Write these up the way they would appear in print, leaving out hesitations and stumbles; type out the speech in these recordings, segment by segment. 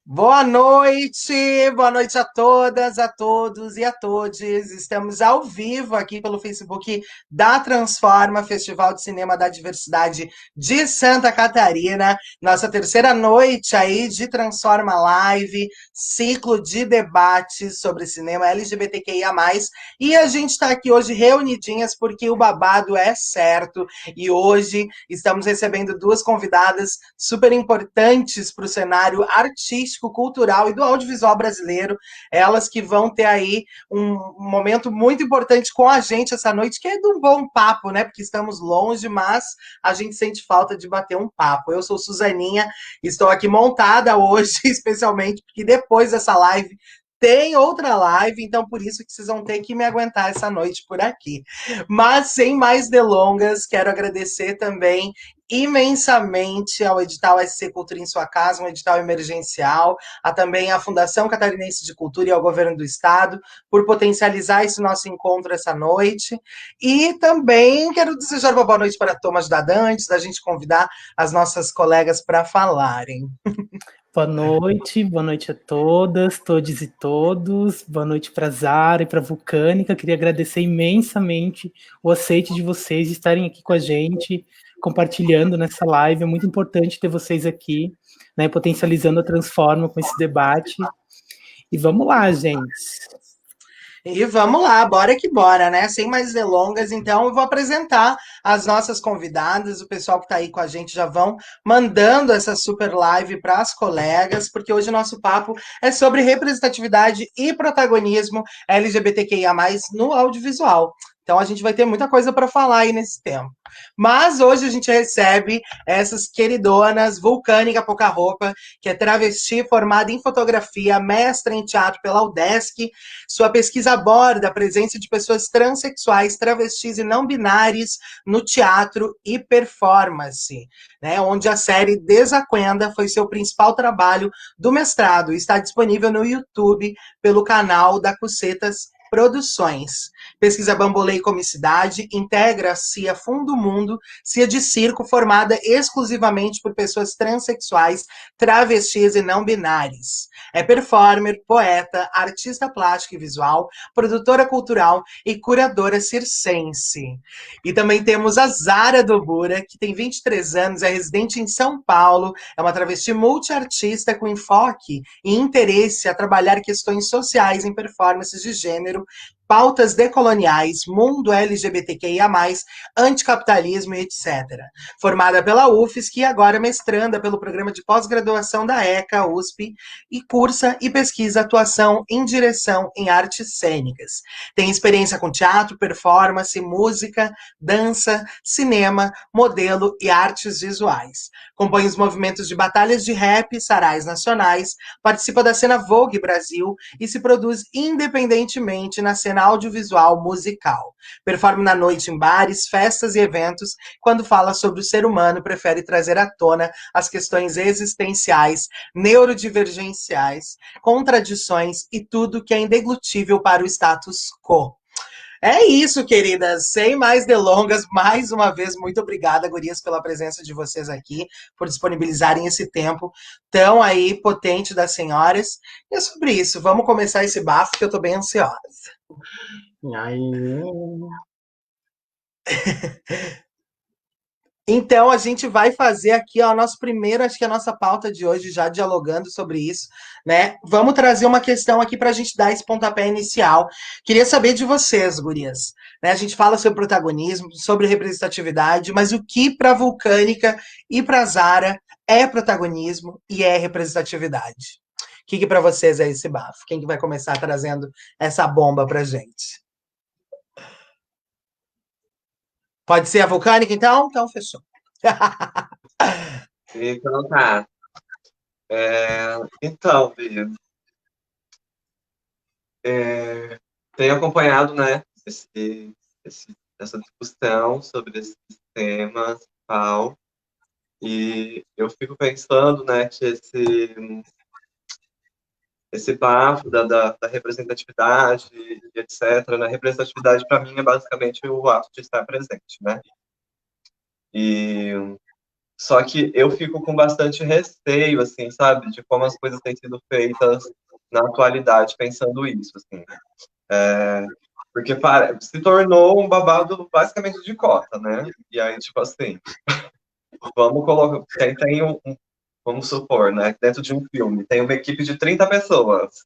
Boa noite a todas, a todos e a todes. Estamos ao vivo aqui pelo Facebook da Transforma, Festival de Cinema da Diversidade de Santa Catarina. Nossa terceira noite aí de Transforma Live, ciclo de debates sobre cinema LGBTQIA+. E a gente está aqui hoje reunidinhas porque o babado é certo. E hoje estamos recebendo duas convidadas super importantes para o cenário artístico, cultural e do audiovisual brasileiro. Elas que vão ter aí um momento muito importante com a gente essa noite, que é de um bom papo, né? Porque estamos longe, mas a gente sente falta de bater um papo. Eu sou Suzaninha, estou aqui montada hoje, especialmente porque depois dessa live tem outra live, então por isso que vocês vão ter que me aguentar essa noite por aqui. Mas sem mais delongas, quero agradecer também imensamente ao edital SC Cultura em Sua Casa, um edital emergencial, a também à Fundação Catarinense de Cultura e ao Governo do Estado, por potencializar esse nosso encontro essa noite. E também quero desejar uma boa noite para Thomas Dadan, antes da gente convidar as nossas colegas para falarem. Boa noite a todas, todes e todos. Boa noite para Zara e para Vulcânica. Queria agradecer imensamente o aceite de vocês estarem aqui com a gente, compartilhando nessa live. É muito importante ter vocês aqui, né, potencializando a Transforma com esse debate. E vamos lá, gente. E vamos lá, bora que bora, né? Sem mais delongas, então eu vou apresentar as nossas convidadas, o pessoal que está aí com a gente já vão mandando essa super live para as colegas, porque hoje o nosso papo é sobre representatividade e protagonismo LGBTQIA+, no audiovisual. Então a gente vai ter muita coisa para falar aí nesse tempo. Mas hoje a gente recebe essas queridonas, Vulcânica Pouca Roupa, que é travesti formada em fotografia, mestra em teatro pela UDESC. Sua pesquisa aborda a presença de pessoas transexuais, travestis e não binárias no teatro e performance, né? Onde a série Desaquenda foi seu principal trabalho do mestrado e está disponível no YouTube pelo canal da Cucetas Produções. Pesquisa Bambolê e Comicidade, integra a CIA Fundo Mundo, CIA de Circo, formada exclusivamente por pessoas transexuais, travestis e não binárias. É performer, poeta, artista plástica e visual, produtora cultural e curadora circense. E também temos a Zara Dobura, que tem 23 anos, é residente em São Paulo, é uma travesti multiartista com enfoque e interesse a trabalhar questões sociais em performances de gênero, pautas decoloniais, mundo LGBTQIA+, anticapitalismo e etc. Formada pela UFSC e agora mestranda pelo programa de pós-graduação da ECA, USP, e cursa e pesquisa atuação em direção em artes cênicas. Tem experiência com teatro, performance, música, dança, cinema, modelo e artes visuais. Compõe os movimentos de batalhas de rap, sarais nacionais, participa da cena Vogue Brasil e se produz independentemente na cena audiovisual musical. Performa na noite em bares, festas e eventos. Quando fala sobre o ser humano, prefere trazer à tona as questões existenciais, neurodivergenciais, contradições e tudo que é indeglutível para o status quo. É isso, queridas. Sem mais delongas, mais uma vez, muito obrigada, gurias, pela presença de vocês aqui, por disponibilizarem esse tempo tão aí potente das senhoras. E é sobre isso. Vamos começar esse bafo que eu tô bem ansiosa. Ai, Então, a gente vai fazer aqui ó, nosso primeiro, acho que a nossa pauta de hoje, já dialogando sobre isso, né? Vamos trazer uma questão aqui para a gente dar esse pontapé inicial. Queria saber de vocês, gurias. Né? A gente fala sobre protagonismo, sobre representatividade, mas o que para a Vulcânica e para a Zara é protagonismo e é representatividade? O que para vocês é esse bafo? Quem que vai começar trazendo essa bomba para gente? Pode ser a Vulcânica, então? Então, fechou. então tá. Então, Bia, tenho acompanhado, né, essa discussão sobre esses temas e tal, e eu fico pensando, né, que esse bafo da representatividade e etc., né, representatividade para mim é basicamente o ato de estar presente, né, e Só que eu fico com bastante receio, assim, sabe, de como as coisas têm sido feitas na atualidade, pensando isso, assim. Porque se tornou um babado basicamente de cota, né? E aí, tipo assim, vamos colocar. Vamos supor, né? Dentro de um filme, tem uma equipe de 30 pessoas.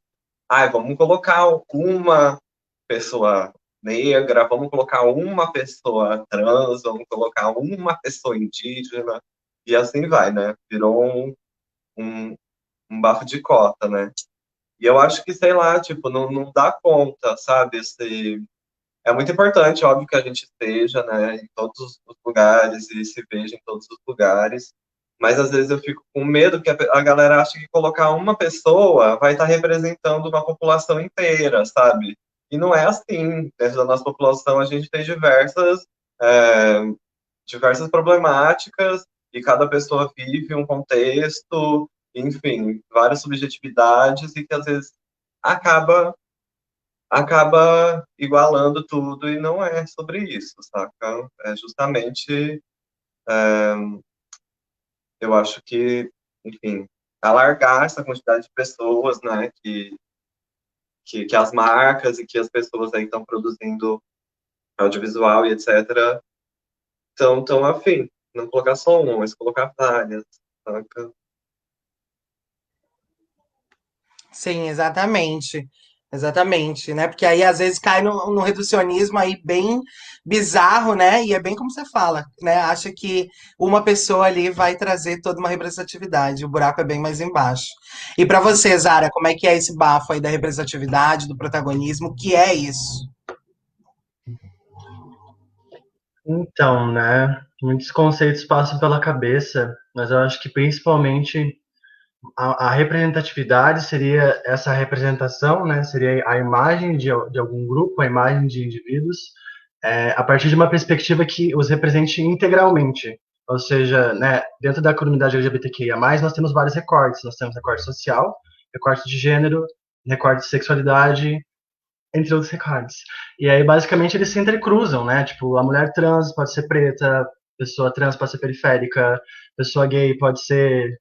Ai, vamos colocar uma pessoa negra, vamos colocar uma pessoa trans, vamos colocar uma pessoa indígena, e assim vai, né? Virou um, um bafo de cota, né? E eu acho que, sei lá, tipo, não dá conta, sabe? É muito importante, óbvio, que a gente esteja, né, em todos os lugares e se veja em todos os lugares, mas às vezes eu fico com medo que a galera acha que colocar uma pessoa vai estar representando uma população inteira, sabe? E não é assim. Dentro da nossa população a gente tem é, diversas problemáticas e cada pessoa vive um contexto, enfim, várias subjetividades e que às vezes acaba igualando tudo e não é sobre isso, saca? É justamente, eu acho que, enfim, alargar essa quantidade de pessoas, né, que as marcas e que as pessoas aí estão produzindo audiovisual e etc. Tão afim. Não colocar só um, mas colocar várias, saca? Sim, exatamente. Exatamente, né? Porque aí às vezes cai no reducionismo aí bem bizarro, né? E é bem como você fala, né? Acha que uma pessoa ali vai trazer toda uma representatividade. O buraco é bem mais embaixo. E pra você, Zara, como é que é esse bafo aí da representatividade, do protagonismo? O que é isso? Então, né, muitos conceitos passam pela cabeça, mas eu acho que principalmente a representatividade seria essa representação, né, seria a imagem de algum grupo, a imagem de indivíduos, a partir de uma perspectiva que os represente integralmente. Ou seja, né, dentro da comunidade LGBTQIA+, nós temos vários recortes. Nós temos recorte social, recorte de gênero, recorte de sexualidade, entre outros recortes. E aí, basicamente, eles se entrecruzam, né? Tipo, a mulher trans pode ser preta, pessoa trans pode ser periférica, pessoa gay pode ser.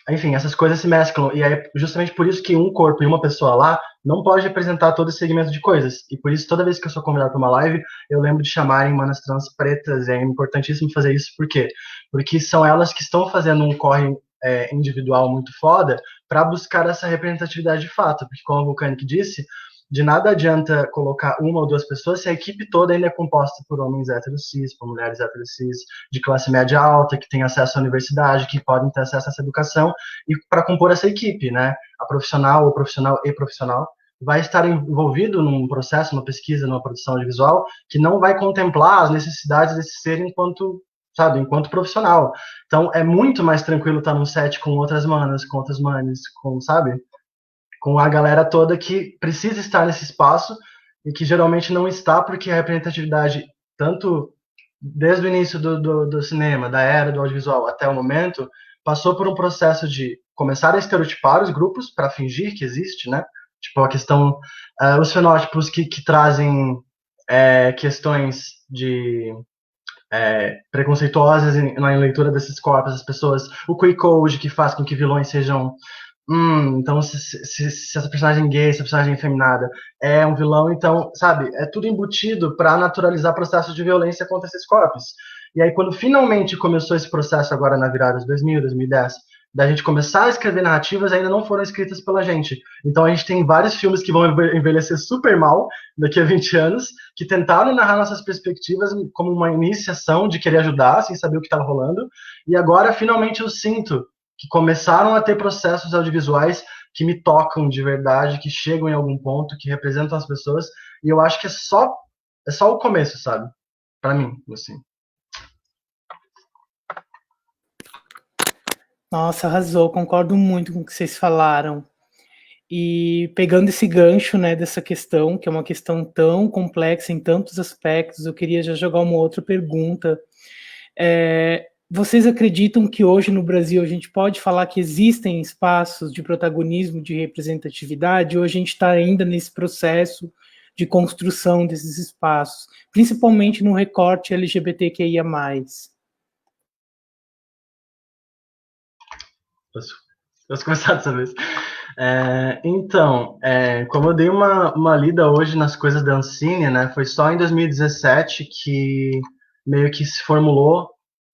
Enfim, essas coisas se mesclam. E aí, justamente por isso que um corpo e uma pessoa lá não pode representar todo esse segmento de coisas. E por isso, toda vez que eu sou convidado para uma live, eu lembro de chamarem manas trans pretas. E é importantíssimo fazer isso. Por quê? Porque são elas que estão fazendo um corre individual muito foda para buscar essa representatividade de fato. Porque, como a Vulcanic disse, de nada adianta colocar uma ou duas pessoas se a equipe toda ainda é composta por homens héteros cis, por mulheres héteros cis, de classe média alta, que têm acesso à universidade, que podem ter acesso a essa educação, e para compor essa equipe, né? A profissional, o profissional e profissional vai estar envolvido num processo, numa pesquisa, numa produção audiovisual, que não vai contemplar as necessidades desse ser enquanto, sabe, enquanto profissional. Então, é muito mais tranquilo estar num set com outras manas, com outras manes, com, sabe? Com a galera toda que precisa estar nesse espaço e que geralmente não está porque a representatividade, tanto desde o início do cinema, da era do audiovisual até o momento, passou por um processo de começar a estereotipar os grupos para fingir que existe, né? Tipo, a questão, os fenótipos que trazem questões de preconceituosas na leitura desses corpos, as pessoas, o queer code que faz com que vilões sejam então se essa personagem gay, essa personagem feminada é um vilão, então, sabe, é tudo embutido para naturalizar processos de violência contra esses corpos. E aí, quando finalmente começou esse processo agora na virada de 2000, 2010, da gente começar a escrever narrativas, ainda não foram escritas pela gente. Então a gente tem vários filmes que vão envelhecer super mal daqui a 20 anos, que tentaram narrar nossas perspectivas como uma iniciação de querer ajudar, sem saber o que estava rolando, e agora finalmente eu sinto que começaram a ter processos audiovisuais que me tocam de verdade, que chegam em algum ponto, que representam as pessoas, e eu acho que é só o começo, sabe? Para mim, assim. Nossa, arrasou, concordo muito com o que vocês falaram. E pegando esse gancho, né, dessa questão, que é uma questão tão complexa em tantos aspectos, eu queria já jogar uma outra pergunta. Vocês acreditam que hoje no Brasil a gente pode falar que existem espaços de protagonismo, de representatividade, ou a gente está ainda nesse processo de construção desses espaços, principalmente no recorte LGBTQIA+. Posso começar dessa vez? Então, como eu dei uma lida hoje nas coisas da Ancine, né? Foi só em 2017 que meio que se formulou.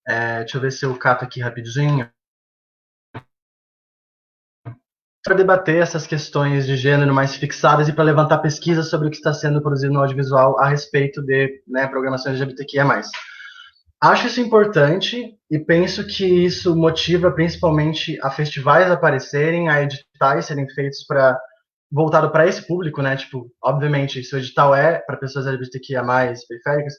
Deixa eu ver se eu cato aqui rapidinho. Para debater essas questões de gênero mais fixadas e para levantar pesquisas sobre o que está sendo produzido no audiovisual a respeito de, né, programação LGBTQIA+. Acho isso importante e penso que isso motiva principalmente a festivais aparecerem, a editais serem feitos para voltado para esse público, né? Tipo, obviamente, se o edital é para pessoas LGBTQIA+, periféricas,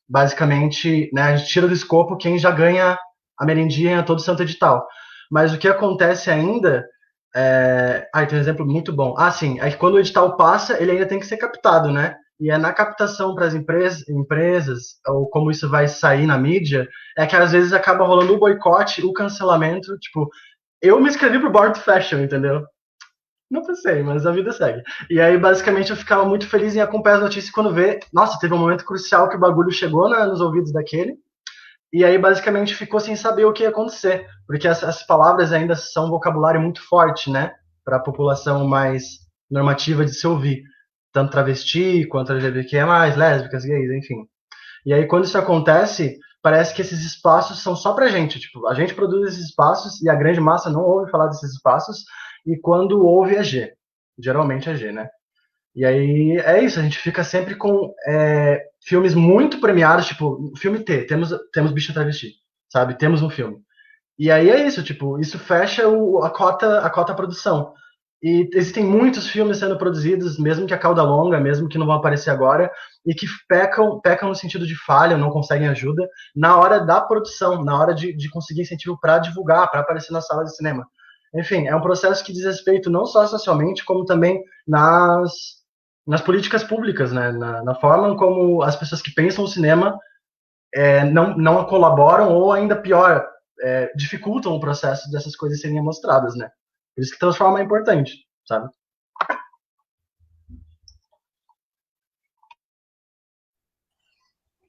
basicamente, né, a gente tira do escopo quem já ganha a merendinha todo santo edital. Mas o que acontece ainda tem um exemplo muito bom. Sim, é que quando o edital passa, ele ainda tem que ser captado, né? E é na captação para as empresas, ou como isso vai sair na mídia, é que às vezes acaba rolando o boicote, o cancelamento. Tipo, eu me inscrevi pro Board Fashion, entendeu? Não pensei, mas a vida segue. E aí, basicamente, eu ficava muito feliz em acompanhar as notícias quando vê. Nossa, teve um momento crucial que o bagulho chegou nos ouvidos daquele. E aí, basicamente, ficou sem saber o que ia acontecer. Porque as palavras ainda são um vocabulário muito forte, né? Para a população mais normativa de se ouvir. Tanto travesti, quanto LGBTQIA+, lésbicas, gays, enfim. E aí, quando isso acontece, parece que esses espaços são só pra gente. Tipo, a gente produz esses espaços e a grande massa não ouve falar desses espaços. E quando ouve é G. Geralmente é G, né? E aí é isso, a gente fica sempre com filmes muito premiados, tipo, filme T, temos Bicho Travesti, sabe? Temos um filme. E aí é isso, tipo, isso fecha a cota produção. E existem muitos filmes sendo produzidos, mesmo que a cauda longa, mesmo que não vão aparecer agora, e que pecam no sentido de falha, não conseguem ajuda, na hora da produção, na hora de conseguir incentivo para divulgar, para aparecer na sala de cinema. Enfim, é um processo que diz respeito não só socialmente, como também nas políticas públicas, né? Na forma como as pessoas que pensam o cinema não colaboram ou, ainda pior, dificultam o processo dessas coisas serem mostradas, né? Por isso que transforma é importante, sabe?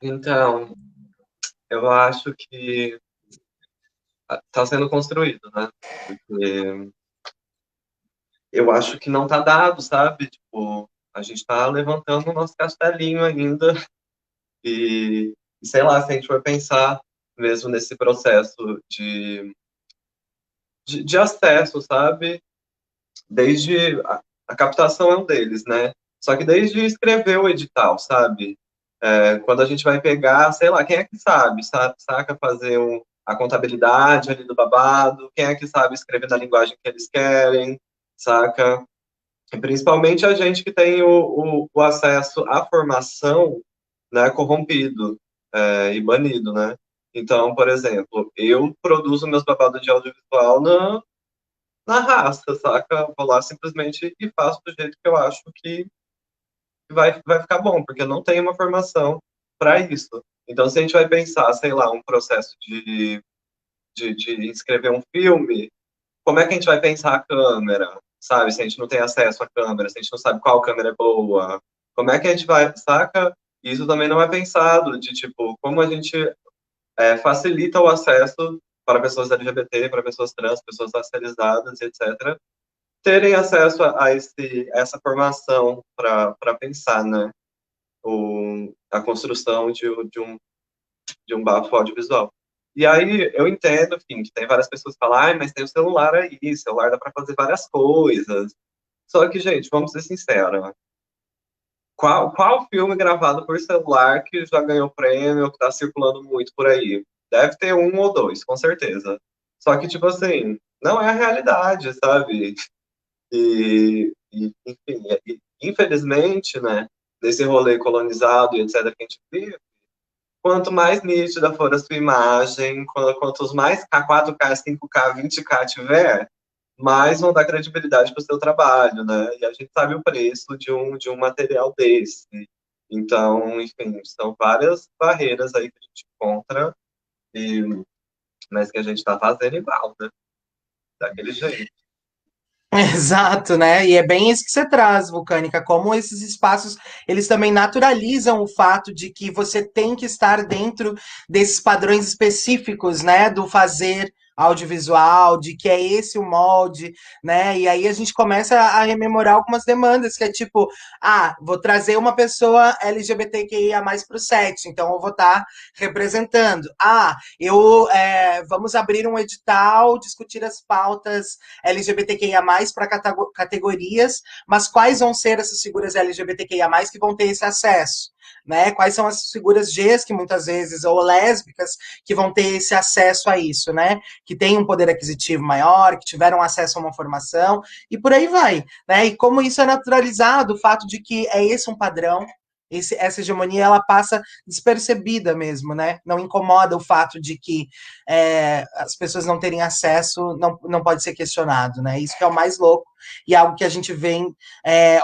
Então, eu acho que está sendo construído, né? Porque eu acho que não está dado, sabe? Tipo, a gente está levantando o nosso castelinho ainda e sei lá, se a gente for pensar mesmo nesse processo de acesso, sabe? Desde a captação é um deles, né? Só que desde escrever o edital, sabe? Quando a gente vai pegar, sei lá, quem é que sabe, saca fazer a contabilidade ali do babado, quem é que sabe escrever na linguagem que eles querem, saca? E principalmente a gente que tem o acesso à formação, né, corrompido e banido, né? Então, por exemplo, eu produzo meus babados de audiovisual na raça, saca? Vou lá simplesmente e faço do jeito que eu acho que vai ficar bom, porque eu não tenho uma formação para isso. Então, se a gente vai pensar, sei lá, um processo de escrever um filme, como é que a gente vai pensar a câmera, sabe? Se a gente não tem acesso à câmera, se a gente não sabe qual câmera é boa, como é que a gente vai, saca? Isso também não é pensado, de tipo, como a gente facilita o acesso para pessoas LGBT, para pessoas trans, pessoas racializadas, etc., terem acesso a essa formação para pensar, né? A construção de um bafo audiovisual. E aí eu entendo, enfim, que tem várias pessoas que falam, mas tem o celular aí, celular dá para fazer várias coisas. Só que, gente, vamos ser sinceros, qual filme gravado por celular que já ganhou prêmio, que está circulando muito por aí? Deve ter um ou dois, com certeza. Só que, tipo assim, não é a realidade, sabe? Enfim, infelizmente, né, nesse rolê colonizado e etc. que a gente vive, quanto mais nítida for a sua imagem, quantos mais K4K, 5K, 20K tiver, mais vão dar credibilidade para o seu trabalho, né? E a gente sabe o preço de um material desse. Então, enfim, são várias barreiras aí que a gente encontra, mas que a gente está fazendo igual, né? Daquele jeito. Exato, né? E é bem isso que você traz, Vulcânica, como esses espaços, eles também naturalizam o fato de que você tem que estar dentro desses padrões específicos, né, do fazer audiovisual, de que é esse o molde, né? E aí a gente começa a rememorar algumas demandas, que é tipo, vou trazer uma pessoa LGBTQIA+ para o set, então eu vou estar representando. Vamos abrir um edital, discutir as pautas LGBTQIA+ para categorias, mas quais vão ser essas figuras LGBTQIA+ que vão ter esse acesso? Né? Quais são as figuras gays que muitas vezes, ou lésbicas, que vão ter esse acesso a isso, né? Que têm um poder aquisitivo maior, que tiveram acesso a uma formação, e por aí vai, né? E como isso é naturalizado, o fato de que é esse um padrão, essa hegemonia, ela passa despercebida mesmo, né? Não incomoda o fato de que as pessoas não terem acesso, não pode ser questionado, né? Isso que é o mais louco e algo que a gente vem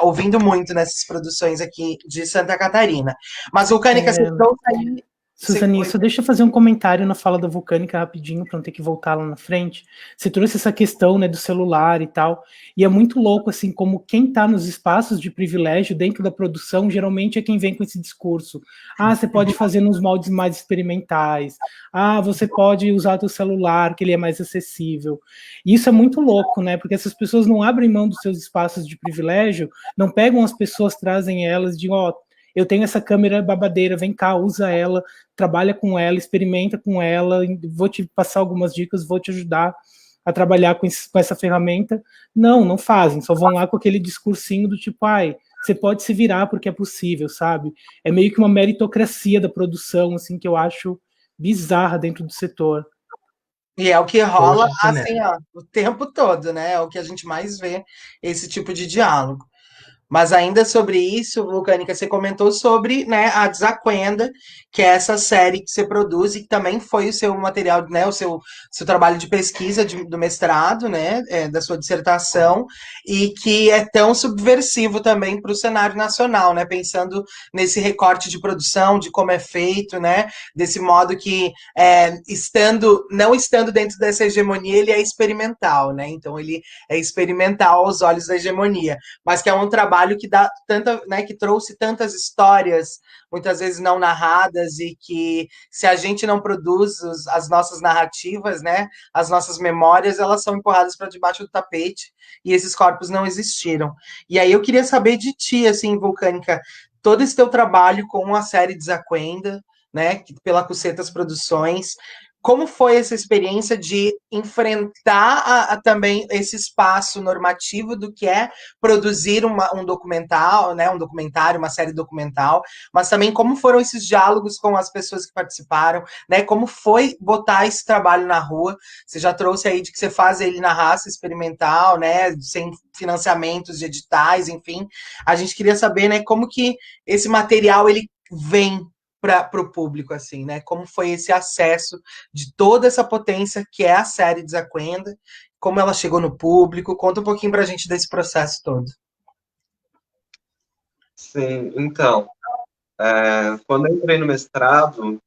ouvindo muito nessas produções aqui de Santa Catarina. Mas, Vulcânica, você trouxe aí... Suzane, só deixa eu fazer um comentário na fala da Vulcânica rapidinho, para não ter que voltar lá na frente. Você trouxe essa questão, né, do celular e tal, e é muito louco, assim, como quem está nos espaços de privilégio dentro da produção, geralmente é quem vem com esse discurso. Você pode fazer nos moldes mais experimentais. Você pode usar o celular, que ele é mais acessível. E isso é muito louco, né, porque essas pessoas não abrem mão dos seus espaços de privilégio, não pegam as pessoas, trazem elas de, eu tenho essa câmera babadeira, vem cá, usa ela, trabalha com ela, experimenta com ela, vou te passar algumas dicas, vou te ajudar a trabalhar com essa ferramenta. Não fazem, só vão lá com aquele discursinho do tipo, você pode se virar porque é possível, sabe? É meio que uma meritocracia da produção, assim, que eu acho bizarra dentro do setor. E é o que rola, assim, o tempo todo, né? É o que a gente mais vê, esse tipo de diálogo. Mas ainda sobre isso, Vulcânica, você comentou sobre, né, a Desaquenda, que é essa série que você produz e que também foi o seu material, né, o seu trabalho de pesquisa do mestrado, né, da sua dissertação, e que é tão subversivo também para o cenário nacional, né, pensando nesse recorte de produção, de como é feito, né, desse modo que, não estando dentro dessa hegemonia, ele é experimental, né, então ele é experimental aos olhos da hegemonia, mas que é um trabalho que dá tanta, né, que trouxe tantas histórias, muitas vezes não narradas, e que se a gente não produz as nossas narrativas, né, as nossas memórias, elas são empurradas para debaixo do tapete e esses corpos não existiram. E aí eu queria saber de ti, assim, Vulcânica, todo esse teu trabalho com a série Desaquenda, né, pela Cucetas Produções, como foi essa experiência de enfrentar também esse espaço normativo do que é produzir um documental, né, um documentário, uma série documental, mas também como foram esses diálogos com as pessoas que participaram, né, como foi botar esse trabalho na rua? Você já trouxe aí de que você faz ele na raça experimental, né, sem financiamentos de editais, enfim. A gente queria saber, né, como que esse material ele vem para o público, assim, né? Como foi esse acesso de toda essa potência que é a série Desaquenda, como ela chegou no público? Conta um pouquinho para a gente desse processo todo. Sim, então, quando eu entrei no mestrado,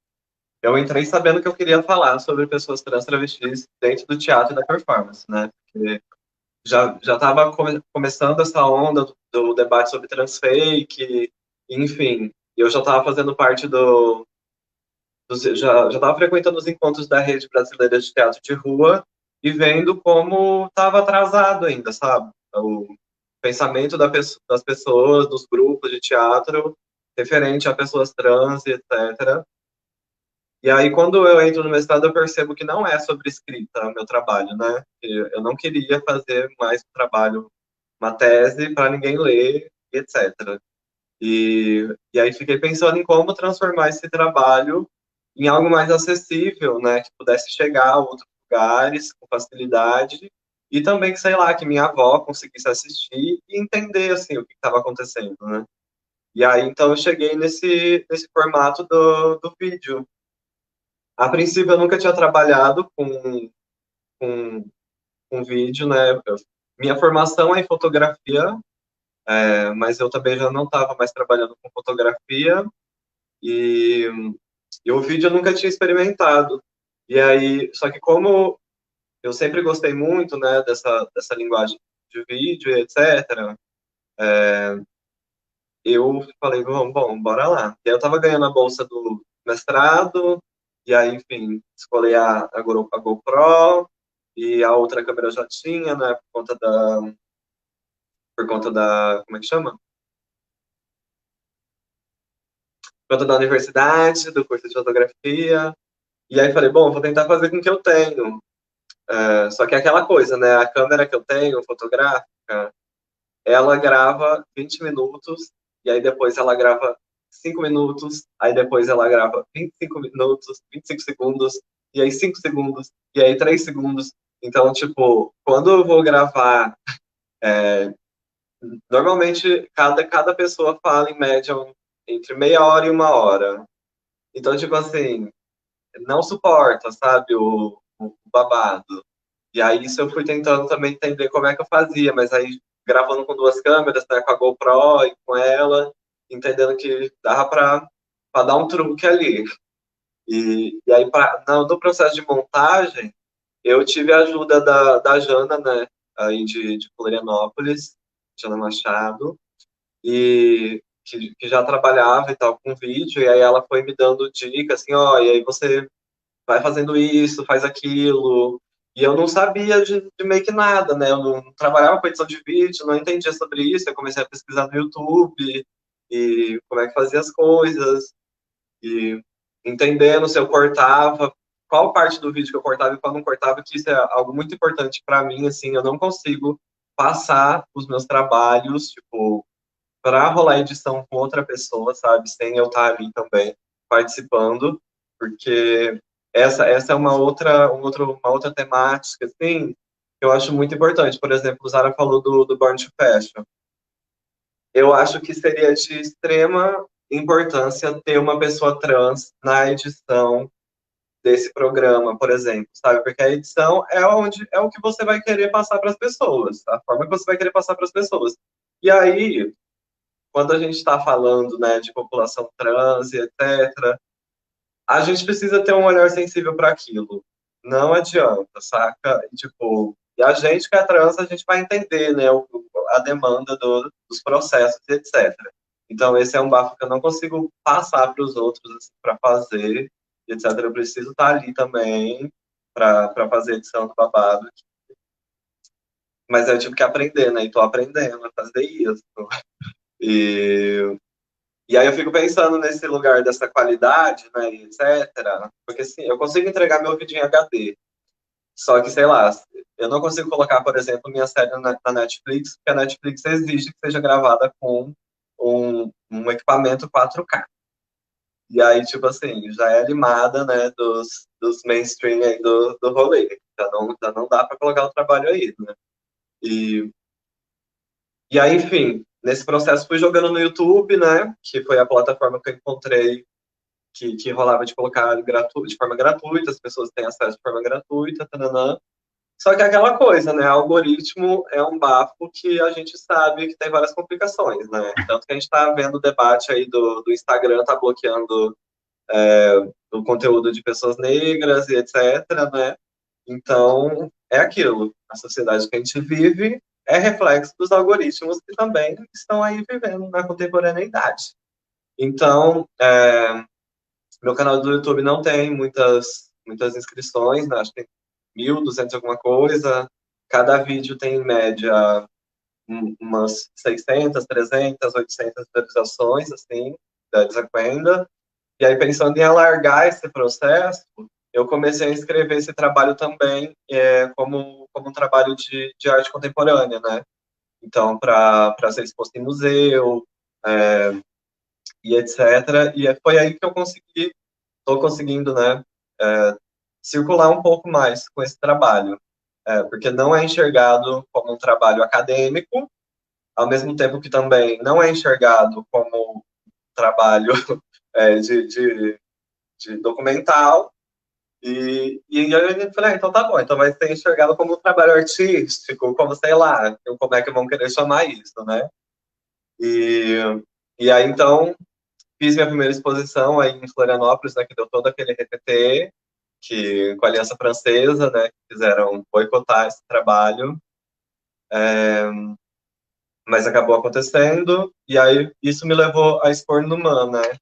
eu entrei sabendo que eu queria falar sobre pessoas trans travestis dentro do teatro e da performance, né? Porque já estava começando essa onda do debate sobre transfake, enfim, eu já estava fazendo parte já estava frequentando os encontros da Rede Brasileira de Teatro de Rua e vendo como estava atrasado ainda, sabe? O pensamento das pessoas, dos grupos de teatro referente a pessoas trans, etc. E aí, quando eu entro no mestrado, eu percebo que não é sobre escrita o meu trabalho, né? Eu não queria fazer mais um trabalho, uma tese para ninguém ler, etc. E aí fiquei pensando em como transformar esse trabalho em algo mais acessível, né? Que pudesse chegar a outros lugares com facilidade e também, sei lá, que minha avó conseguisse assistir e entender, assim, o que estava acontecendo, né? E aí, então, eu cheguei nesse formato do vídeo. A princípio, eu nunca tinha trabalhado com, com vídeo, né? Minha formação é em fotografia, mas eu também já não estava mais trabalhando com fotografia e, e o vídeo eu nunca tinha experimentado. E aí, só que como eu sempre gostei muito, né, dessa linguagem de vídeo, etc., eu falei, bom, bora lá. E aí eu estava ganhando a bolsa do mestrado, e aí, enfim, escolhi a GoPro, e a outra câmera eu já tinha, né, por conta da, como é que chama? Por conta da universidade, do curso de fotografia. E aí falei, bom, vou tentar fazer com o que eu tenho. Só que é aquela coisa, né, a câmera que eu tenho, fotográfica, ela grava 20 minutos, e aí depois ela grava 5 minutos, aí depois ela grava 25 minutos, 25 segundos, e aí 5 segundos, e aí 3 segundos. Então, tipo, quando eu vou gravar, normalmente cada pessoa fala em média entre meia hora e uma hora. Então, tipo assim, não suporta, sabe, o babado. E aí isso eu fui tentando também entender como é que eu fazia, mas aí gravando com duas câmeras, né, com a GoPro e com ela, entendendo que dava para dar um truque ali. E aí, no processo de montagem, eu tive a ajuda da Jana, né, aí de Florianópolis, Jana Machado, e que já trabalhava e tal com vídeo, e aí ela foi me dando dicas, assim, ó, e aí você vai fazendo isso, faz aquilo. E eu não sabia de meio que nada, né? Eu não trabalhava com edição de vídeo, não entendia sobre isso. Eu comecei a pesquisar no YouTube e como é que fazia as coisas, e entendendo se eu cortava, qual parte do vídeo que eu cortava e qual não cortava, que isso é algo muito importante para mim, assim, eu não consigo passar os meus trabalhos, tipo, para rolar edição com outra pessoa, sabe, sem eu estar ali também participando, porque essa é uma outra temática, assim, que eu acho muito importante. Por exemplo, o Zara falou do Born to Fashion. Eu acho que seria de extrema importância ter uma pessoa trans na edição desse programa, por exemplo, sabe? Porque a edição é o que você vai querer passar para as pessoas, a forma que você vai querer passar para as pessoas. E aí, quando a gente está falando, né, de população trans e etc., a gente precisa ter um olhar sensível para aquilo. Não adianta, saca? Tipo, e a gente que é trans, a gente vai entender, né, a demanda dos processos e etc. Então, esse é um bafo que eu não consigo passar para os outros assim, para fazer, e etc. Eu preciso estar ali também para fazer edição do babado. Mas eu tive que aprender, né? E tô aprendendo a fazer isso. E E aí eu fico pensando nesse lugar dessa qualidade, né, e etc. Porque assim, eu consigo entregar meu vídeo em HD. Só que, sei lá, eu não consigo colocar, por exemplo, minha série na Netflix, porque a Netflix exige que seja gravada com um equipamento 4K. E aí, tipo assim, já é limada, né, dos mainstream aí do rolê. Já não dá para colocar o trabalho aí, né? E, e aí, enfim, nesse processo fui jogando no YouTube, né, que foi a plataforma que eu encontrei que rolava de colocar de forma gratuita, as pessoas têm acesso de forma gratuita, tananã. Só que é aquela coisa, né? Algoritmo é um bafo que a gente sabe que tem várias complicações, né? Tanto que a gente está vendo o debate aí do Instagram tá bloqueando o conteúdo de pessoas negras e etc, né? Então, é aquilo. A sociedade que a gente vive é reflexo dos algoritmos que também estão aí vivendo na contemporaneidade. Então, meu canal do YouTube não tem muitas inscrições, né? Acho que tem 1.200 alguma coisa. Cada vídeo tem, em média, umas 600, 300, 800 visualizações, assim, da desacuenda. E aí, pensando em alargar esse processo, eu comecei a escrever esse trabalho também como um trabalho de arte contemporânea, né? Então, para ser exposto em museu, e etc. E foi aí que eu estou conseguindo, né, circular um pouco mais com esse trabalho, porque não é enxergado como um trabalho acadêmico, ao mesmo tempo que também não é enxergado como um trabalho de documental, e eu falei, então tá bom, então vai ser enxergado como um trabalho artístico, como sei lá, como é que vão querer chamar isso, né? E, e aí, então, fiz minha primeira exposição aí em Florianópolis, né, que deu todo aquele RPT, com a Aliança Francesa, né, que fizeram boicotar esse trabalho, mas acabou acontecendo, e aí isso me levou a expor no MAN, né,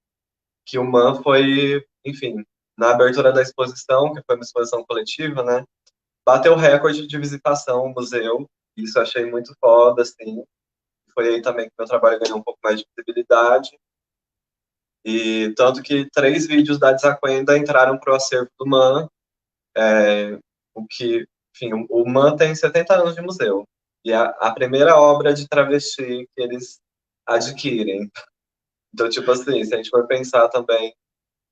que o MAN foi, enfim, na abertura da exposição, que foi uma exposição coletiva, né, bateu o recorde de visitação ao museu. Isso eu achei muito foda, assim. Foi aí também que meu trabalho ganhou um pouco mais de visibilidade. E tanto que 3 vídeos da Desacuenda entraram para o acervo do MAN, o que, enfim, o MAN tem 70 anos de museu. E a primeira obra de travesti que eles adquirem. Então, tipo assim, se a gente for pensar também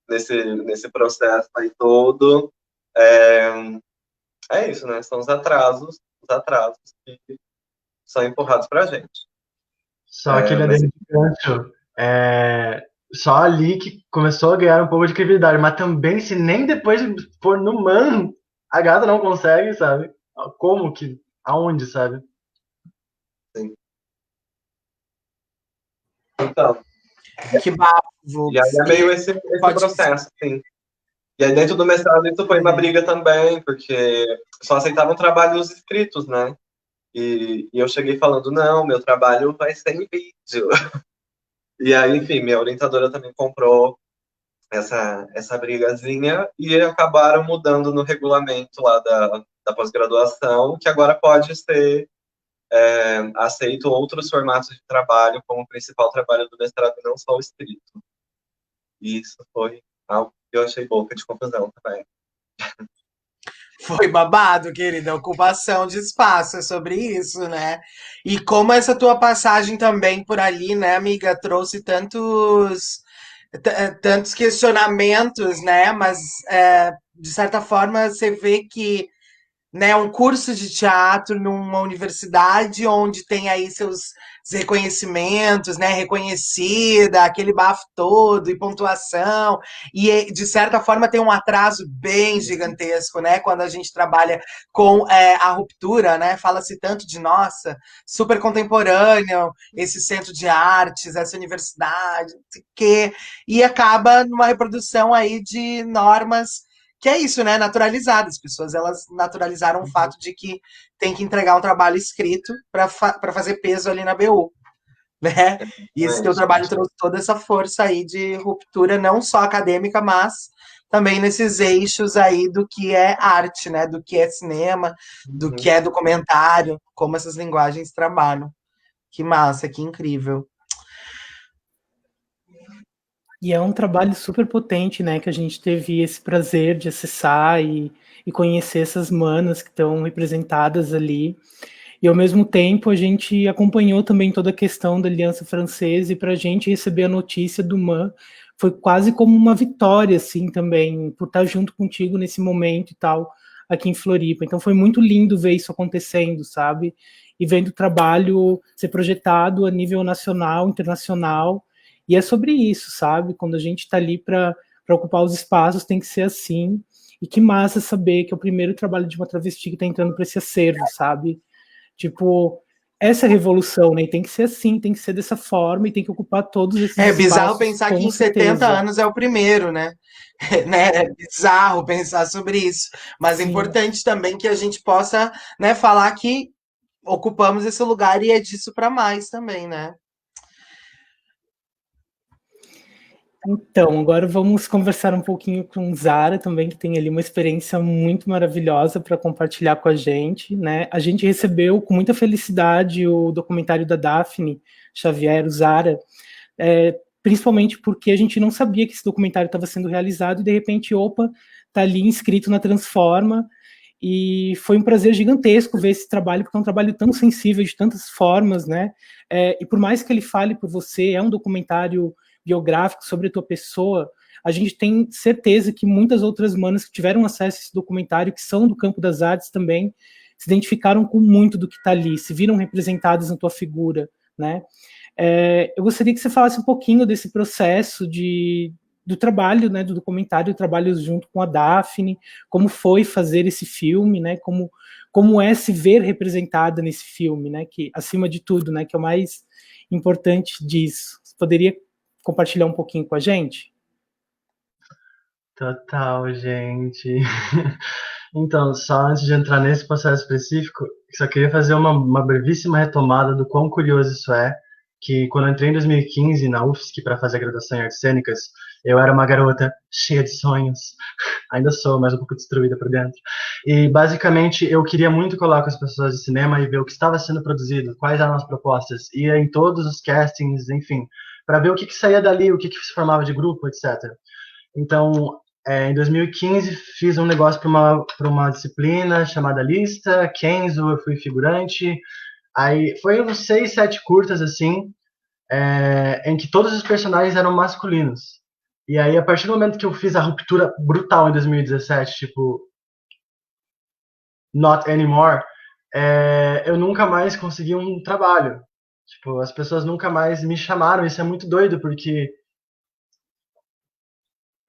nesse processo aí todo, é isso, né? São os atrasos que são empurrados pra gente. Só aquele adendo de gancho, só ali que começou a ganhar um pouco de credibilidade, mas também se nem depois de pôr no MAN, a gata não consegue, sabe? Como que, aonde, sabe? Sim. Então, Que bafo. e aí é meio esse processo, sim. E aí dentro do mestrado isso foi uma briga também, porque só aceitavam trabalhos escritos, né? E eu cheguei falando, não, meu trabalho vai ser em vídeo. E aí, enfim, minha orientadora também comprou essa brigazinha e acabaram mudando no regulamento lá da pós-graduação, que agora pode ser aceito outros formatos de trabalho como principal trabalho do mestrado e não só o escrito. E isso foi algo que eu achei boca de confusão também. Foi babado, querida. Ocupação de espaço, é sobre isso, né? E como essa tua passagem também por ali, né, amiga, trouxe tantos questionamentos, né? Mas de certa forma você vê que, né, um curso de teatro numa universidade onde tem aí seus reconhecimentos, né, reconhecida, aquele bafo todo e pontuação, e de certa forma tem um atraso bem gigantesco, né, quando a gente trabalha com a ruptura, né, fala-se tanto de, nossa, super contemporâneo, esse centro de artes, essa universidade, não sei o quê, e acaba numa reprodução aí de normas que é isso, né? Naturalizado. As pessoas elas naturalizaram o fato de que tem que entregar um trabalho escrito para fazer peso ali na BU, né? E esse teu trabalho trouxe toda essa força aí de ruptura, não só acadêmica, mas também nesses eixos aí do que é arte, né? Do que é cinema, do que é documentário, como essas linguagens trabalham. Que massa, que incrível. E é um trabalho super potente, né, que a gente teve esse prazer de acessar e conhecer essas manas que estão representadas ali. E, ao mesmo tempo, a gente acompanhou também toda a questão da Aliança Francesa, e para a gente receber a notícia do MAN foi quase como uma vitória, assim, também, por estar junto contigo nesse momento e tal, aqui em Floripa. Então, foi muito lindo ver isso acontecendo, sabe? E vendo o trabalho ser projetado a nível nacional, internacional. E é sobre isso, sabe? Quando a gente está ali para ocupar os espaços, tem que ser assim. E que massa saber que é o primeiro trabalho de uma travesti que está entrando para esse acervo, sabe? Tipo, essa revolução, né? E tem que ser assim, tem que ser dessa forma e tem que ocupar todos esses espaços. É bizarro pensar que em 70 anos é o primeiro, né? É bizarro pensar sobre isso. Mas é importante também que a gente possa, né, falar que ocupamos esse lugar e é disso para mais também, né? Então, agora vamos conversar um pouquinho com Zara também, que tem ali uma experiência muito maravilhosa para compartilhar com a gente, né? A gente recebeu com muita felicidade o documentário da Daphne Xavier, o Zara, principalmente porque a gente não sabia que esse documentário estava sendo realizado e, de repente, opa, tá ali inscrito na Transforma, e foi um prazer gigantesco ver esse trabalho, porque é um trabalho tão sensível de tantas formas, né? E por mais que ele fale por você, é um documentário biográfico sobre a tua pessoa, a gente tem certeza que muitas outras manas que tiveram acesso a esse documentário, que são do campo das artes também, se identificaram com muito do que está ali, se viram representadas na tua figura, né? Eu gostaria que você falasse um pouquinho desse processo do trabalho, né, do documentário, do trabalho junto com a Daphne, como foi fazer esse filme, né, como é se ver representada nesse filme, né, que acima de tudo, né, que é o mais importante disso. Você poderia compartilhar um pouquinho com a gente? Total, gente. Então, só antes de entrar nesse processo específico, só queria fazer uma brevíssima retomada do quão curioso isso é, que quando eu entrei em 2015 na UFSC para fazer a graduação em artes cênicas, Eu era uma garota cheia de sonhos, ainda sou, mas um pouco destruída por dentro. E basicamente eu queria muito colar com as pessoas de cinema e ver o que estava sendo produzido, quais eram as propostas, ia em todos os castings, enfim, para ver o que saía dali, o que se formava de grupo, etc. Então, em 2015 fiz um negócio para uma disciplina chamada Lista, Kenzo, eu fui figurante. Aí foi uns 6, 7 curtas assim, em que todos os personagens eram masculinos. E aí, a partir do momento que eu fiz a ruptura brutal em 2017, tipo, not anymore, eu nunca mais consegui um trabalho. Tipo, as pessoas nunca mais me chamaram. Isso é muito doido, porque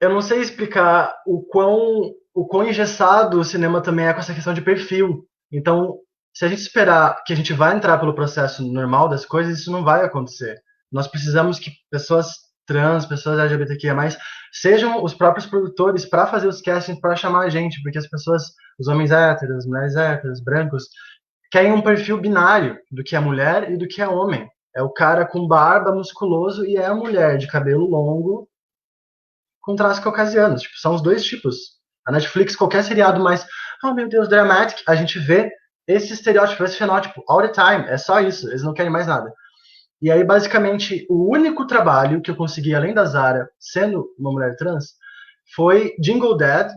eu não sei explicar o quão engessado o cinema também é com essa questão de perfil. Então, se a gente esperar que a gente vai entrar pelo processo normal das coisas, isso não vai acontecer. Nós precisamos que pessoas trans, pessoas LGBTQIA+, sejam os próprios produtores para fazer os castings, para chamar a gente, porque as pessoas, os homens héteros, mulheres héteros, brancos, querem um perfil binário do que é mulher e do que é homem. É o cara com barba, musculoso, e é a mulher de cabelo longo, com traços caucasianos. Tipo, são os dois tipos. A Netflix, qualquer seriado mais, oh meu Deus, dramatic, a gente vê esse estereótipo, esse fenótipo, all the time. É só isso, eles não querem mais nada. E aí, basicamente, o único trabalho que eu consegui, além da Zara, sendo uma mulher trans, foi Jingle Dad.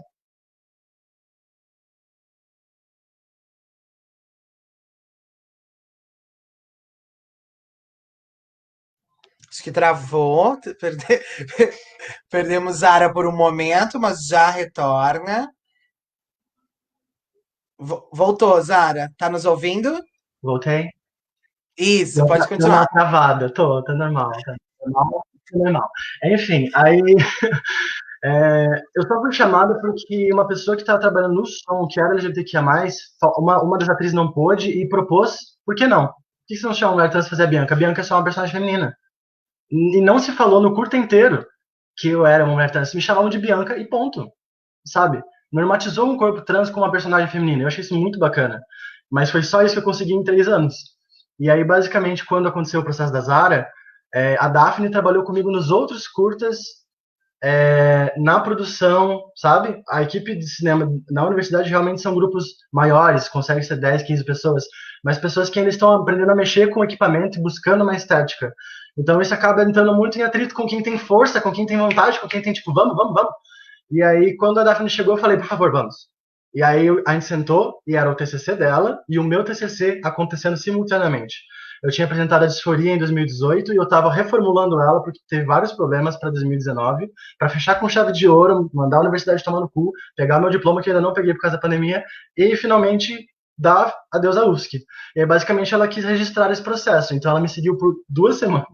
Acho que travou, perdemos Zara por um momento, mas já retorna. Voltou, Zara. Tá nos ouvindo? Voltei? Isso, Deu pode uma continuar. travada, tá normal, tá normal, tá normal. Enfim, aí eu só fui chamada porque uma pessoa que estava trabalhando no som, que era LGBTQIA+, uma das atrizes não pôde e propôs, por que não? Por que você não chama a mulher trans fazer a Bianca? A Bianca é só uma personagem feminina. E não se falou no curto inteiro que eu era uma mulher trans. Me chamavam de Bianca e ponto, sabe? Normatizou um corpo trans com uma personagem feminina. Eu achei isso muito bacana. Mas foi só isso que eu consegui em 3 anos. E aí, basicamente, quando aconteceu o processo da Zara, a Daphne trabalhou comigo nos outros curtas, na produção, sabe? A equipe de cinema na universidade realmente são grupos maiores, consegue ser 10, 15 pessoas, mas pessoas que ainda estão aprendendo a mexer com o equipamento e buscando uma estética. Então isso acaba entrando muito em atrito com quem tem força, com quem tem vontade, com quem tem tipo, vamos, vamos, vamos. E aí, quando a Daphne chegou, eu falei, por favor, vamos. E aí a gente sentou, e era o TCC dela, e o meu TCC acontecendo simultaneamente. Eu tinha apresentado a disforia em 2018 e eu estava reformulando ela porque teve vários problemas para 2019, para fechar com chave de ouro, mandar a universidade tomar no cu, pegar meu diploma que ainda não peguei por causa da pandemia e finalmente dar adeus à UFSC. E aí basicamente ela quis registrar esse processo, então ela me seguiu por 2 semanas.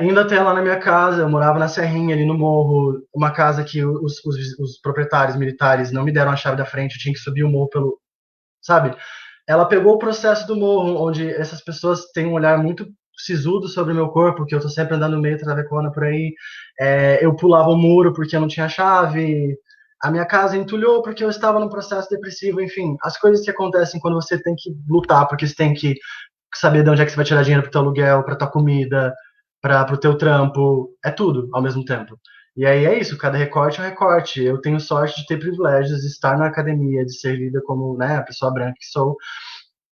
Indo até lá na minha casa, eu morava na Serrinha, ali no morro, uma casa que os proprietários militares não me deram a chave da frente, eu tinha que subir o morro pelo, sabe? Ela pegou o processo do morro, onde essas pessoas têm um olhar muito sisudo sobre o meu corpo, que eu tô sempre andando meio travecona por aí. Eu pulava o muro porque eu não tinha chave. A minha casa entulhou porque eu estava num processo depressivo. Enfim, as coisas que acontecem quando você tem que lutar, porque você tem que saber de onde é que você vai tirar dinheiro pro teu aluguel, pra tua comida, pro teu trampo. É tudo ao mesmo tempo. E aí é isso, cada recorte é um recorte. Eu tenho sorte de ter privilégios, de estar na academia, de ser lida como, né, a pessoa branca que sou,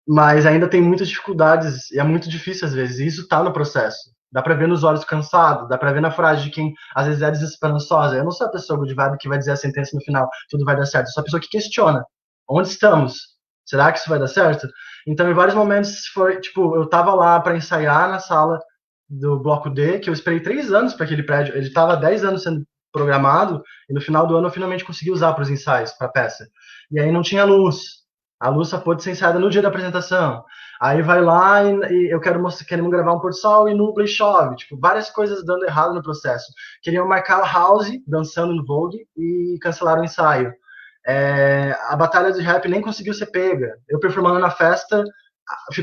mas ainda tem muitas dificuldades e é muito difícil às vezes. E isso está no processo. Dá para ver nos olhos cansados, dá para ver na frase de quem às vezes é desesperançosa. Eu não sou a pessoa good vibe que vai dizer a sentença no final, tudo vai dar certo. Eu sou a pessoa que questiona. Onde estamos? Será que isso vai dar certo? Então, em vários momentos, foi tipo, eu tava lá para ensaiar na sala do Bloco D, que eu esperei 3 anos para aquele prédio. Ele estava 10 anos sendo programado, e no final do ano eu finalmente consegui usar para os ensaios, para a peça. E aí não tinha luz. A luz só pôde ser ensaiada no dia da apresentação. Aí vai lá e eu queremos gravar um pôr do sol e nubla e chove. Tipo, várias coisas dando errado no processo. Queriam marcar a House dançando no Vogue e cancelaram o ensaio. A batalha de rap nem conseguiu ser pega. Eu performando na festa,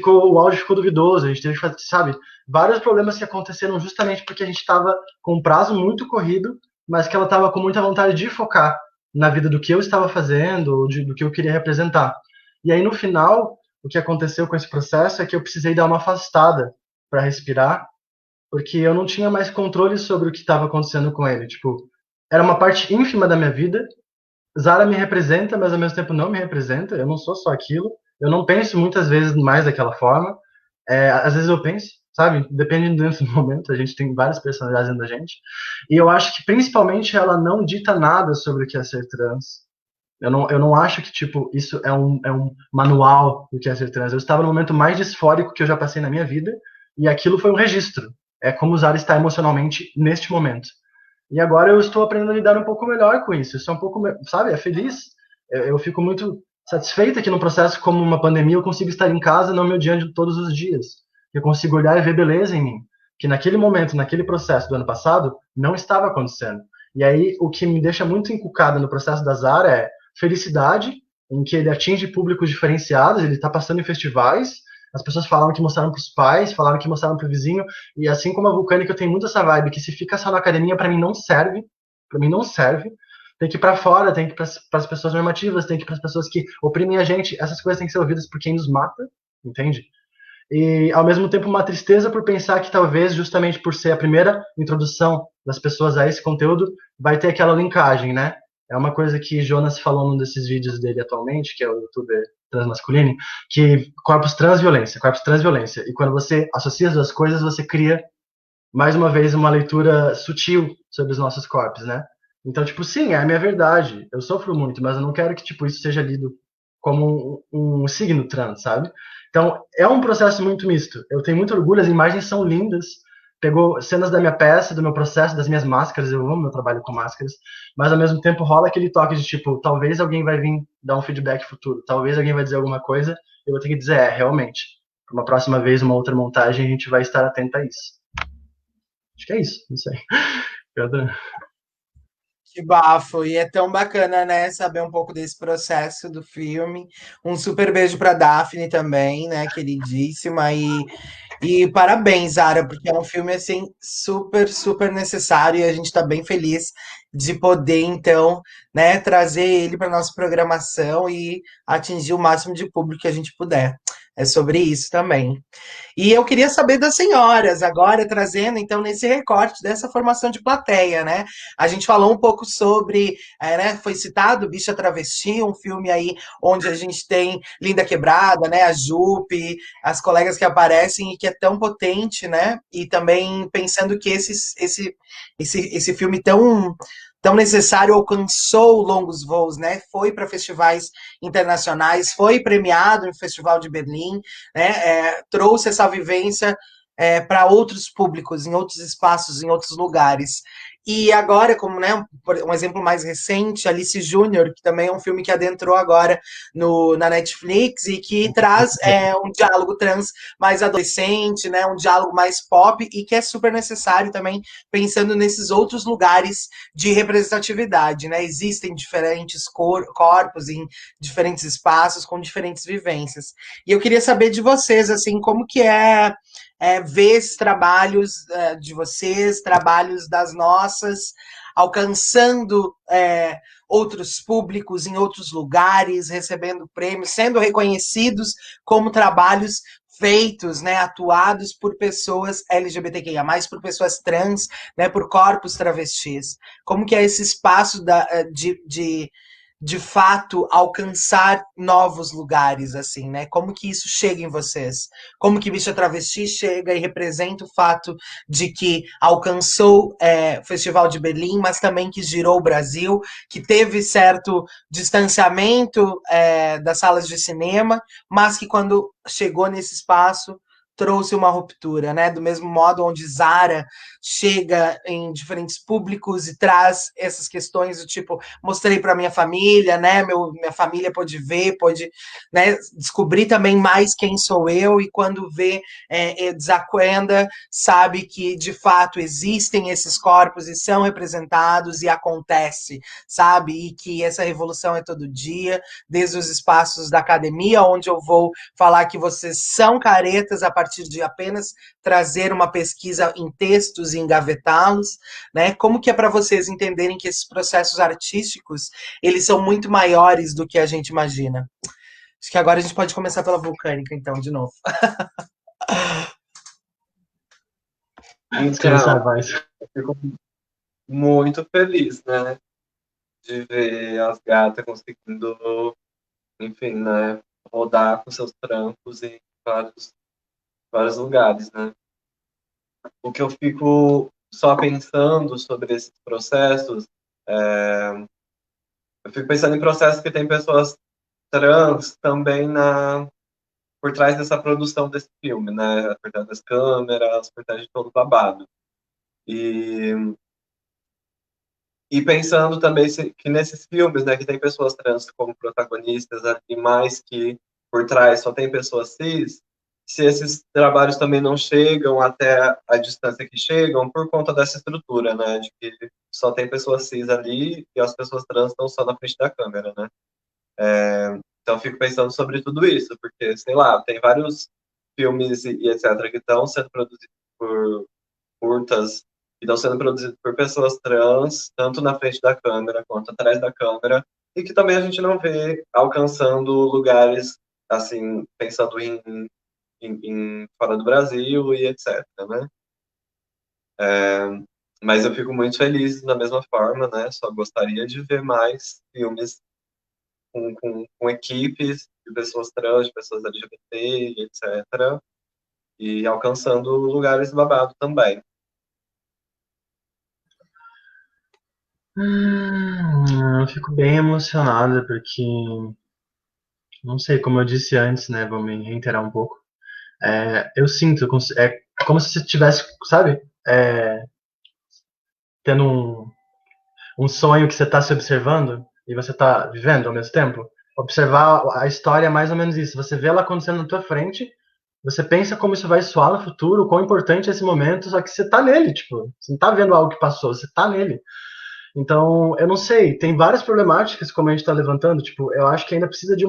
o áudio ficou duvidoso. A gente teve que fazer, sabe, vários problemas que aconteceram justamente porque a gente estava com um prazo muito corrido, mas que ela estava com muita vontade de focar na vida do que eu estava fazendo, do que eu queria representar. E aí, no final, o que aconteceu com esse processo é que eu precisei dar uma afastada para respirar, porque eu não tinha mais controle sobre o que estava acontecendo com ele. Tipo, era uma parte ínfima da minha vida. Zara me representa, mas ao mesmo tempo não me representa. Eu não sou só aquilo. Eu não penso muitas vezes mais daquela forma. Às vezes eu penso, sabe? Depende do momento. A gente tem várias personalidades dentro da gente. E eu acho que principalmente ela não dita nada sobre o que é ser trans. Eu não acho que, tipo, isso é um manual do que é ser trans. Eu estava no momento mais disfórico que eu já passei na minha vida, e aquilo foi um registro. É como o Zara está emocionalmente neste momento. E agora eu estou aprendendo a lidar um pouco melhor com isso. Isso é um pouco, sabe, é feliz. Eu fico muito satisfeita que num processo como uma pandemia eu consigo estar em casa não me odiando todos os dias. Eu consigo olhar e ver beleza em mim. Que naquele momento, naquele processo do ano passado, não estava acontecendo. E aí, o que me deixa muito encucado no processo da Zara é felicidade, em que ele atinge públicos diferenciados, ele está passando em festivais, as pessoas falaram que mostraram para os pais, falaram que mostraram para o vizinho, e assim como a Vulcânica, eu tenho muito essa vibe, que se fica só na academia, para mim não serve, tem que ir para fora, tem que ir para as pessoas normativas, tem que ir para as pessoas que oprimem a gente, essas coisas têm que ser ouvidas por quem nos mata, entende? E ao mesmo tempo uma tristeza por pensar que talvez justamente por ser a primeira introdução das pessoas a esse conteúdo, vai ter aquela linkagem, né? É uma coisa que Jonas falou num desses vídeos dele atualmente, que é o youtuber transmasculino, que corpos transviolência, corpos transviolência. E quando você associa as duas coisas, você cria, mais uma vez, uma leitura sutil sobre os nossos corpos, né? Então, tipo, sim, é a minha verdade. Eu sofro muito, mas eu não quero que, tipo, isso seja lido como um signo trans, sabe? Então, é um processo muito misto. Eu tenho muito orgulho, as imagens são lindas, pegou cenas da minha peça, do meu processo, das minhas máscaras, eu amo meu trabalho com máscaras, mas ao mesmo tempo rola aquele toque de tipo, talvez alguém vai vir dar um feedback futuro, talvez alguém vai dizer alguma coisa, eu vou ter que dizer, realmente, uma próxima vez, uma outra montagem, a gente vai estar atento a isso. Acho que é isso, não sei. Que bafo, e é tão bacana, né, saber um pouco desse processo do filme. Um super beijo para Daphne também, né, queridíssima, e parabéns, Zara, porque é um filme assim super, super necessário e a gente está bem feliz de poder então, né, trazer ele para nossa programação e atingir o máximo de público que a gente puder. É sobre isso também. E eu queria saber das senhoras, agora trazendo então nesse recorte dessa formação de plateia, né? A gente falou um pouco sobre, né, foi citado Bicha Travesti, um filme aí onde a gente tem Linda Quebrada, né, a Jupe, as colegas que aparecem e que é tão potente, né? E também pensando que esse filme tão necessário alcançou longos voos, né? Foi para festivais internacionais, foi premiado no Festival de Berlim, né? Trouxe essa vivência para outros públicos, em outros espaços, em outros lugares. E agora, como né, um exemplo mais recente, Alice Júnior, que também é um filme que adentrou agora na Netflix e que traz um diálogo trans mais adolescente, né, um diálogo mais pop e que é super necessário também pensando nesses outros lugares de representatividade. Né? Existem diferentes corpos em diferentes espaços com diferentes vivências. E eu queria saber de vocês, assim, como que ver esses trabalhos de vocês, trabalhos das nossas, alcançando outros públicos em outros lugares, recebendo prêmios, sendo reconhecidos como trabalhos feitos, né, atuados por pessoas LGBTQIA+, por pessoas trans, né, por corpos travestis. Como que é esse espaço de fato alcançar novos lugares, assim, né? Como que isso chega em vocês? Como que Bicha Travesti chega e representa o fato de que alcançou o Festival de Berlim, mas também que girou o Brasil, que teve certo distanciamento das salas de cinema, mas que quando chegou nesse espaço trouxe uma ruptura, né? Do mesmo modo onde Zara chega em diferentes públicos e traz essas questões do tipo, mostrei para minha família, né? Minha família pôde ver, pôde, né, descobrir também mais quem sou eu, e quando vê Desacuenda, sabe que de fato existem esses corpos e são representados e acontece, sabe? E que essa revolução é todo dia, desde os espaços da academia, onde eu vou falar que vocês são caretas a partir de apenas trazer uma pesquisa em textos e engavetá-los, né? Como que é para vocês entenderem que esses processos artísticos, eles são muito maiores do que a gente imagina? Acho que agora a gente pode começar pela Vulcânica, então, de novo. Então, eu fico muito feliz, né, de ver as gatas conseguindo, enfim, né, rodar com seus trampos em vários lugares, né. O que eu fico só pensando sobre esses processos, eu fico pensando em processos que tem pessoas trans também por trás dessa produção desse filme, né, por trás das câmeras, por trás de todo o babado. E pensando também que nesses filmes, né, que tem pessoas trans como protagonistas e mais que por trás só tem pessoas cis, se esses trabalhos também não chegam até a distância que chegam por conta dessa estrutura, né, de que só tem pessoas cis ali e as pessoas trans estão só na frente da câmera, né. Então, fico pensando sobre tudo isso, porque, sei lá, tem vários filmes e etc. que estão sendo produzidos por curtas que estão sendo produzidos por pessoas trans, tanto na frente da câmera quanto atrás da câmera, e que também a gente não vê alcançando lugares, assim, pensando em fora do Brasil e etc, né? Mas eu fico muito feliz da mesma forma, né? Só gostaria de ver mais filmes com equipes de pessoas trans, de pessoas LGBT, etc., e alcançando lugares babado também. Eu fico bem emocionada porque, não sei, como eu disse antes, né? Vou me reiterar um pouco. Eu sinto, é como se você tivesse, sabe, tendo um sonho que você está se observando e você está vivendo ao mesmo tempo. Observar a história é mais ou menos isso. Você vê ela acontecendo na tua frente, você pensa como isso vai soar no futuro, quão importante é esse momento, só que você tá nele, tipo, você não tá vendo algo que passou, você tá nele. Então, eu não sei, tem várias problemáticas como a gente está levantando, tipo, eu acho que ainda precisa de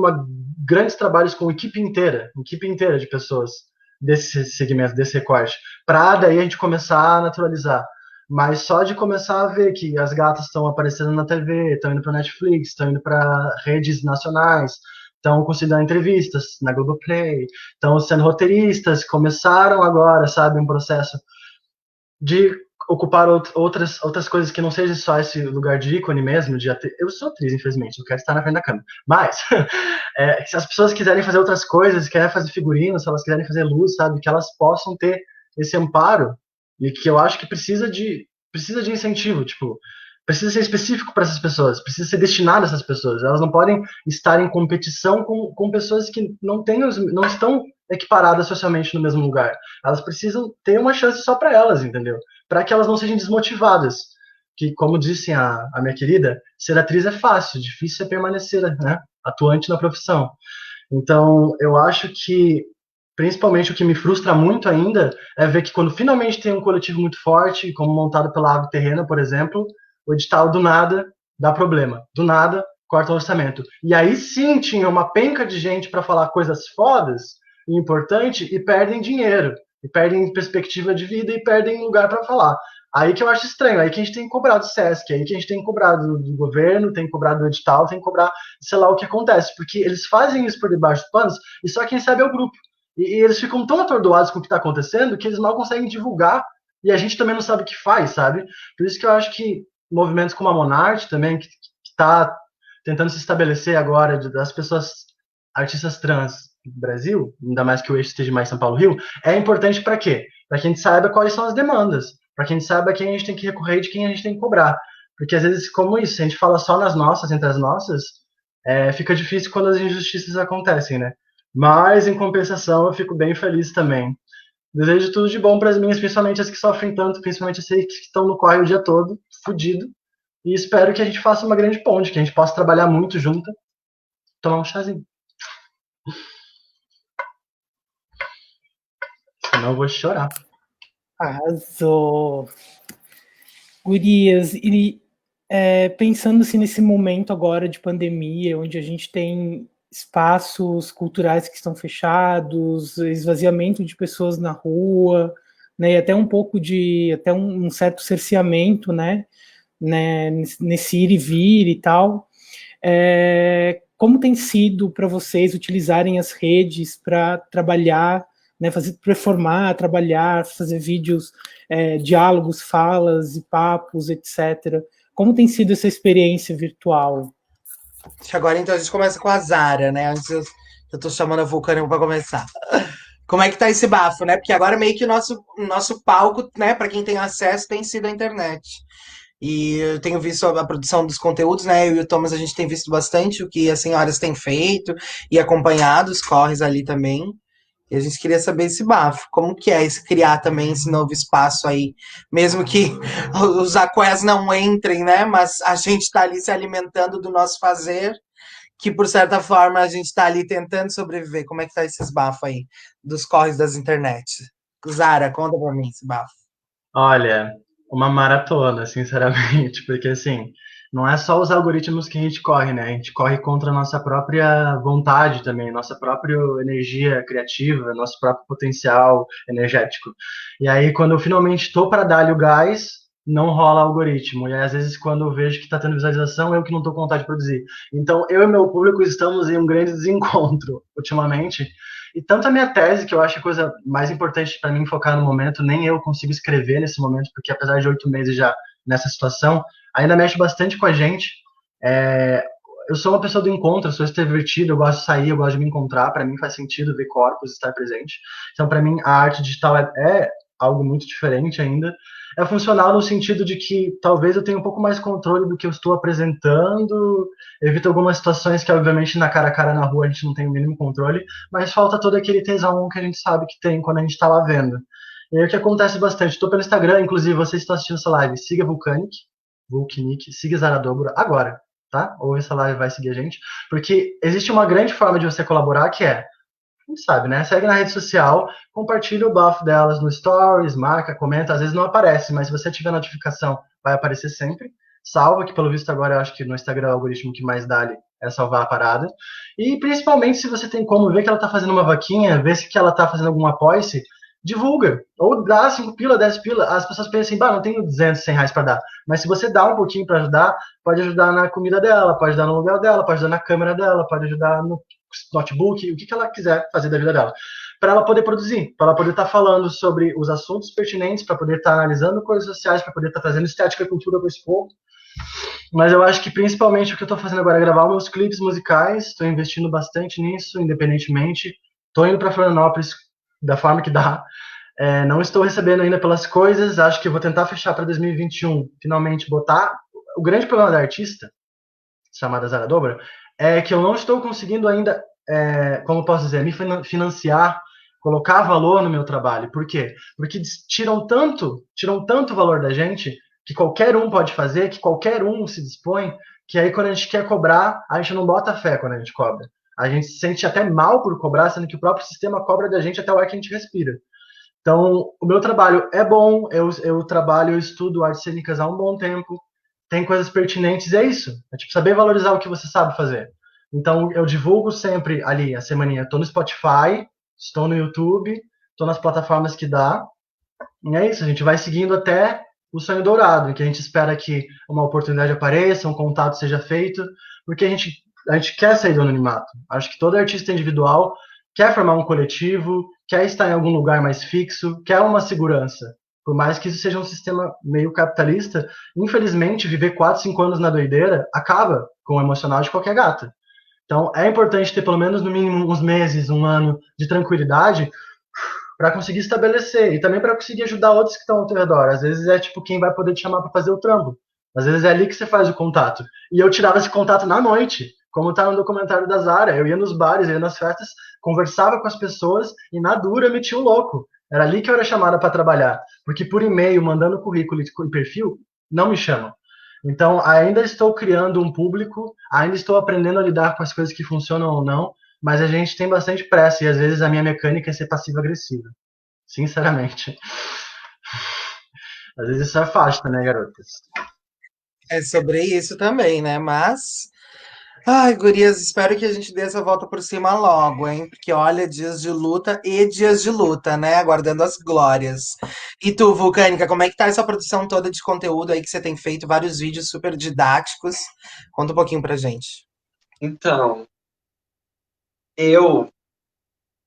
grandes trabalhos com equipe inteira de pessoas desse segmento, desse recorte, para daí a gente começar a naturalizar. Mas só de começar a ver que as gatas estão aparecendo na TV, estão indo para Netflix, estão indo para redes nacionais, estão concedendo entrevistas na Globoplay, estão sendo roteiristas, começaram agora, sabe, um processo de ocupar outras coisas que não seja só esse lugar de ícone mesmo, de eu sou atriz, infelizmente, não quero estar na frente da câmera, mas se as pessoas quiserem fazer outras coisas, querem fazer figurinos, se elas quiserem fazer luz, sabe, que elas possam ter esse amparo, e que eu acho que precisa de incentivo, tipo, precisa ser específico para essas pessoas, precisa ser destinado a essas pessoas, elas não podem estar em competição com pessoas que não estão equiparadas socialmente no mesmo lugar. Elas precisam ter uma chance só para elas, entendeu? Para que elas não sejam desmotivadas. Que, como disse a minha querida, ser atriz é fácil, difícil é permanecer, né, atuante na profissão. Então, eu acho que, principalmente, o que me frustra muito ainda é ver que quando finalmente tem um coletivo muito forte, como montado pela Ave Terrena, por exemplo, o edital do nada dá problema. Do nada, corta o orçamento. E aí sim tinha uma penca de gente para falar coisas fodas e importante e perdem dinheiro, e perdem perspectiva de vida e perdem lugar para falar. Aí que eu acho estranho, aí que a gente tem que cobrar do SESC, aí que a gente tem que cobrar do governo, tem que cobrar do edital, tem que cobrar, sei lá o que acontece, porque eles fazem isso por debaixo dos panos e só quem sabe é o grupo. E eles ficam tão atordoados com o que está acontecendo que eles mal conseguem divulgar e a gente também não sabe o que faz, sabe? Por isso que eu acho que movimentos como a Monarte também, que está tentando se estabelecer agora das pessoas, artistas trans do Brasil, ainda mais que o eixo esteja mais São Paulo-Rio, é importante para quê? Para que a gente saiba quais são as demandas, para que a gente saiba quem a gente tem que recorrer e de quem a gente tem que cobrar. Porque às vezes, como isso, se a gente fala só nas nossas, entre as nossas, fica difícil quando as injustiças acontecem, né? Mas, em compensação, eu fico bem feliz também. Desejo tudo de bom para as minhas, principalmente as que sofrem tanto, principalmente as que estão no corre o dia todo, fudido. E espero que a gente faça uma grande ponte, que a gente possa trabalhar muito junto, tomar um chazinho. Senão eu vou chorar. Arrasou. Gurias, e pensando-se nesse momento agora de pandemia, onde a gente tem espaços culturais que estão fechados, esvaziamento de pessoas na rua, né, e até um pouco de, até um certo cerceamento, né, nesse ir e vir e tal, como tem sido para vocês utilizarem as redes para trabalhar né, performar, trabalhar, fazer vídeos, diálogos, falas e papos, etc. Como tem sido essa experiência virtual? Agora então a gente começa com a Zara, né? Antes eu tô chamando a Vulcânico para começar. Como é que tá esse bafo, né? Porque agora meio que o nosso palco, né, para quem tem acesso, tem sido a internet. E eu tenho visto a produção dos conteúdos, né? Eu e o Thomas, a gente tem visto bastante o que as senhoras têm feito e acompanhado os corres ali também. E a gente queria saber esse bafo. Como que é esse, criar também esse novo espaço aí? Mesmo que os aqués não entrem, né? Mas a gente tá ali se alimentando do nosso fazer, que por certa forma a gente tá ali tentando sobreviver. Como é que tá esses bafos aí? Dos corres das internet. Zara, conta pra mim esse bafo. Olha, uma maratona, sinceramente, porque assim, não é só os algoritmos que a gente corre, né? A gente corre contra a nossa própria vontade também, nossa própria energia criativa, nosso próprio potencial energético. E aí, quando eu finalmente estou para dar-lhe o gás, não rola algoritmo. E aí, às vezes, quando eu vejo que está tendo visualização, eu que não estou com vontade de produzir. Então, eu e meu público estamos em um grande desencontro ultimamente. E tanto a minha tese, que eu acho a coisa mais importante para mim focar no momento, nem eu consigo escrever nesse momento, porque apesar de 8 meses já nessa situação, ainda mexe bastante com a gente. É, eu sou uma pessoa do encontro, eu sou extrovertido, eu gosto de sair, eu gosto de me encontrar, para mim faz sentido ver corpos, estar presente. Então, para mim, a arte digital é algo muito diferente ainda. É funcional no sentido de que talvez eu tenha um pouco mais controle do que eu estou apresentando, evita algumas situações que, obviamente, na cara a cara na rua a gente não tem o mínimo controle, mas falta todo aquele tesão que a gente sabe que tem quando a gente está lá vendo. E aí o que acontece bastante, estou pelo Instagram, inclusive vocês estão assistindo essa live, siga Vulcanic, siga Zara Dobro agora, tá? Ou essa live vai seguir a gente, porque existe uma grande forma de você colaborar que é, a gente sabe, né? Segue na rede social, compartilha o bafo delas no Stories, marca, comenta, às vezes não aparece, mas se você tiver notificação, vai aparecer sempre. Salva, que pelo visto agora eu acho que no Instagram o algoritmo que mais dá ali é salvar a parada. E principalmente se você tem como ver que ela tá fazendo uma vaquinha, ver se que ela tá fazendo algum apoia-se, divulga. Ou dá 5 pila, 10 pila. As pessoas pensam assim, bah, não tenho 200, 100 reais para dar. Mas se você dá um pouquinho para ajudar, pode ajudar na comida dela, pode ajudar no aluguel dela, pode ajudar na câmera dela, pode ajudar no notebook, o que ela quiser fazer da vida dela. Para ela poder produzir, para ela poder estar falando sobre os assuntos pertinentes, para poder estar analisando coisas sociais, para poder estar trazendo estética e cultura para esse povo. Mas eu acho que principalmente o que eu estou fazendo agora é gravar meus clipes musicais, estou investindo bastante nisso, independentemente. Estou indo para Florianópolis da forma que dá. Não estou recebendo ainda pelas coisas, acho que vou tentar fechar para 2021, finalmente botar. O grande problema da artista, chamada Zara Dobra, é que eu não estou conseguindo ainda, como posso dizer, me financiar, colocar valor no meu trabalho. Por quê? Porque tiram tanto valor da gente, que qualquer um pode fazer, que qualquer um se dispõe, que aí quando a gente quer cobrar, a gente não bota fé quando a gente cobra. A gente se sente até mal por cobrar, sendo que o próprio sistema cobra da gente até o ar que a gente respira. Então, o meu trabalho é bom, eu trabalho, eu estudo artes cênicas há um bom tempo, tem coisas pertinentes, é isso. É tipo saber valorizar o que você sabe fazer. Então, eu divulgo sempre ali a semaninha. Estou no Spotify, estou no YouTube, estou nas plataformas que dá. E é isso, a gente vai seguindo até o sonho dourado, em que a gente espera que uma oportunidade apareça, um contato seja feito, porque a gente quer sair do anonimato. Acho que todo artista individual quer formar um coletivo, quer estar em algum lugar mais fixo, quer uma segurança. Por mais que isso seja um sistema meio capitalista, infelizmente, viver 4, 5 anos na doideira acaba com o emocional de qualquer gata. Então, é importante ter pelo menos, no mínimo, uns meses, um ano de tranquilidade para conseguir estabelecer e também para conseguir ajudar outros que estão ao teu redor. Às vezes é tipo quem vai poder te chamar para fazer o trampo. Às vezes é ali que você faz o contato. E eu tirava esse contato na noite, como tá no documentário da Zara. Eu ia nos bares, eu ia nas festas, conversava com as pessoas e na dura metia o louco. Era ali que eu era chamada para trabalhar. Porque por e-mail, mandando currículo e perfil, não me chamam. Então, ainda estou criando um público, ainda estou aprendendo a lidar com as coisas que funcionam ou não, mas a gente tem bastante pressa e às vezes a minha mecânica é ser passivo-agressiva. Sinceramente. Às vezes isso é fácil, né, garotas? É sobre isso também, né? Mas. Ai, gurias, espero que a gente dê essa volta por cima logo, hein? Porque olha, dias de luta e dias de luta, né? Aguardando as glórias. E tu, Vulcânica, como é que tá essa produção toda de conteúdo aí que você tem feito? Vários vídeos super didáticos. Conta um pouquinho pra gente. Então, eu,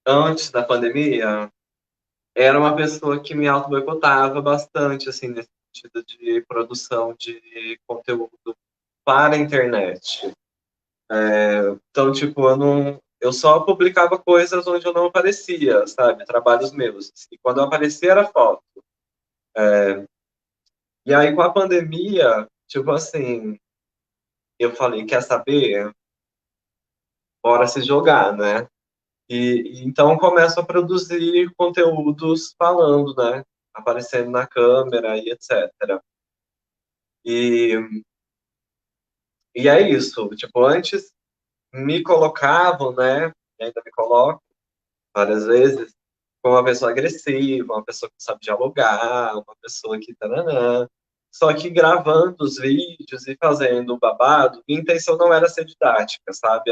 antes da pandemia, era uma pessoa que me auto-boicotava bastante, assim, nesse sentido de produção de conteúdo para a internet. Então, tipo, eu só publicava coisas onde eu não aparecia, sabe? Trabalhos meus. E quando eu aparecia era foto. E aí, com a pandemia, tipo assim, eu falei, quer saber? Bora se jogar, né? Então começo a produzir conteúdos falando, né? Aparecendo na câmera e etc. E, e é isso. Tipo, antes me colocavam, né? E ainda me colocam várias vezes, como uma pessoa agressiva, uma pessoa que não sabe dialogar, uma pessoa que taranã. Só que gravando os vídeos e fazendo o babado, minha intenção não era ser didática, sabe?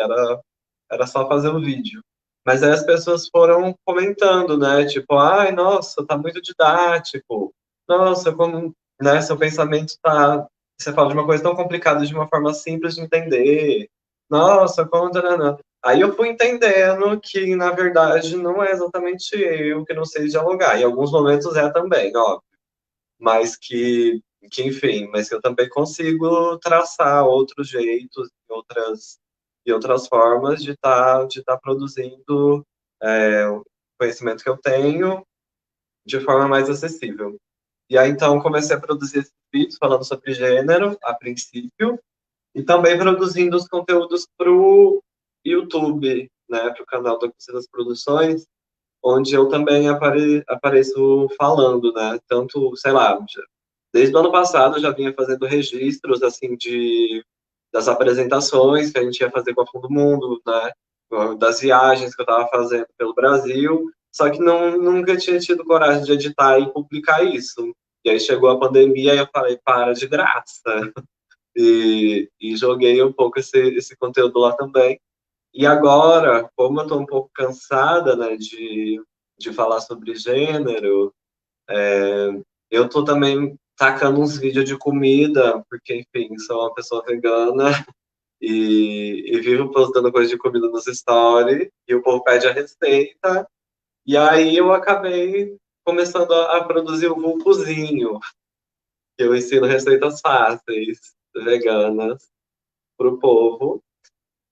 Era só fazer o vídeo. Mas aí as pessoas foram comentando, né? Tipo, ai, nossa, tá muito didático. Nossa, como, né, seu pensamento tá. Você fala de uma coisa tão complicada de uma forma simples de entender. Nossa, como. Taranã. Aí eu fui entendendo que, na verdade, não é exatamente eu que não sei dialogar. Em alguns momentos é também, ó. Mas enfim, mas que eu também consigo traçar outros jeitos, outras formas de tá produzindo o conhecimento que eu tenho de forma mais acessível. E aí, então, comecei a produzir esses vídeos falando sobre gênero, a princípio, e também produzindo os conteúdos para o YouTube, né, para o canal da Custa das Produções, onde eu também apareço falando, né, tanto, sei lá, desde o ano passado eu já vinha fazendo registros, assim, das apresentações que a gente ia fazer com a Fundo Mundo, né, das viagens que eu estava fazendo pelo Brasil, só que nunca tinha tido coragem de editar e publicar isso. E aí chegou a pandemia e eu falei, para de graça. E joguei um pouco esse conteúdo lá também. E agora, como eu estou um pouco cansada, né, de falar sobre gênero, eu estou também tacando uns vídeos de comida, porque, enfim, sou uma pessoa vegana e vivo postando coisa de comida nos stories, e o povo pede a receita, e aí eu acabei começando a produzir o Vulcozinho, que eu ensino receitas fáceis, veganas, para o povo.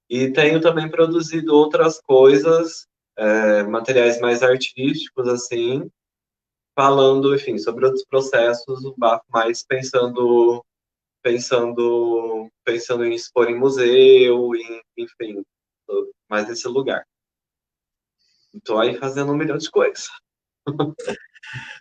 E tenho também produzido outras coisas, materiais mais artísticos, assim, falando, enfim, sobre outros processos, mais pensando em expor em museu, enfim, mais nesse lugar. Estou aí fazendo um milhão de coisas.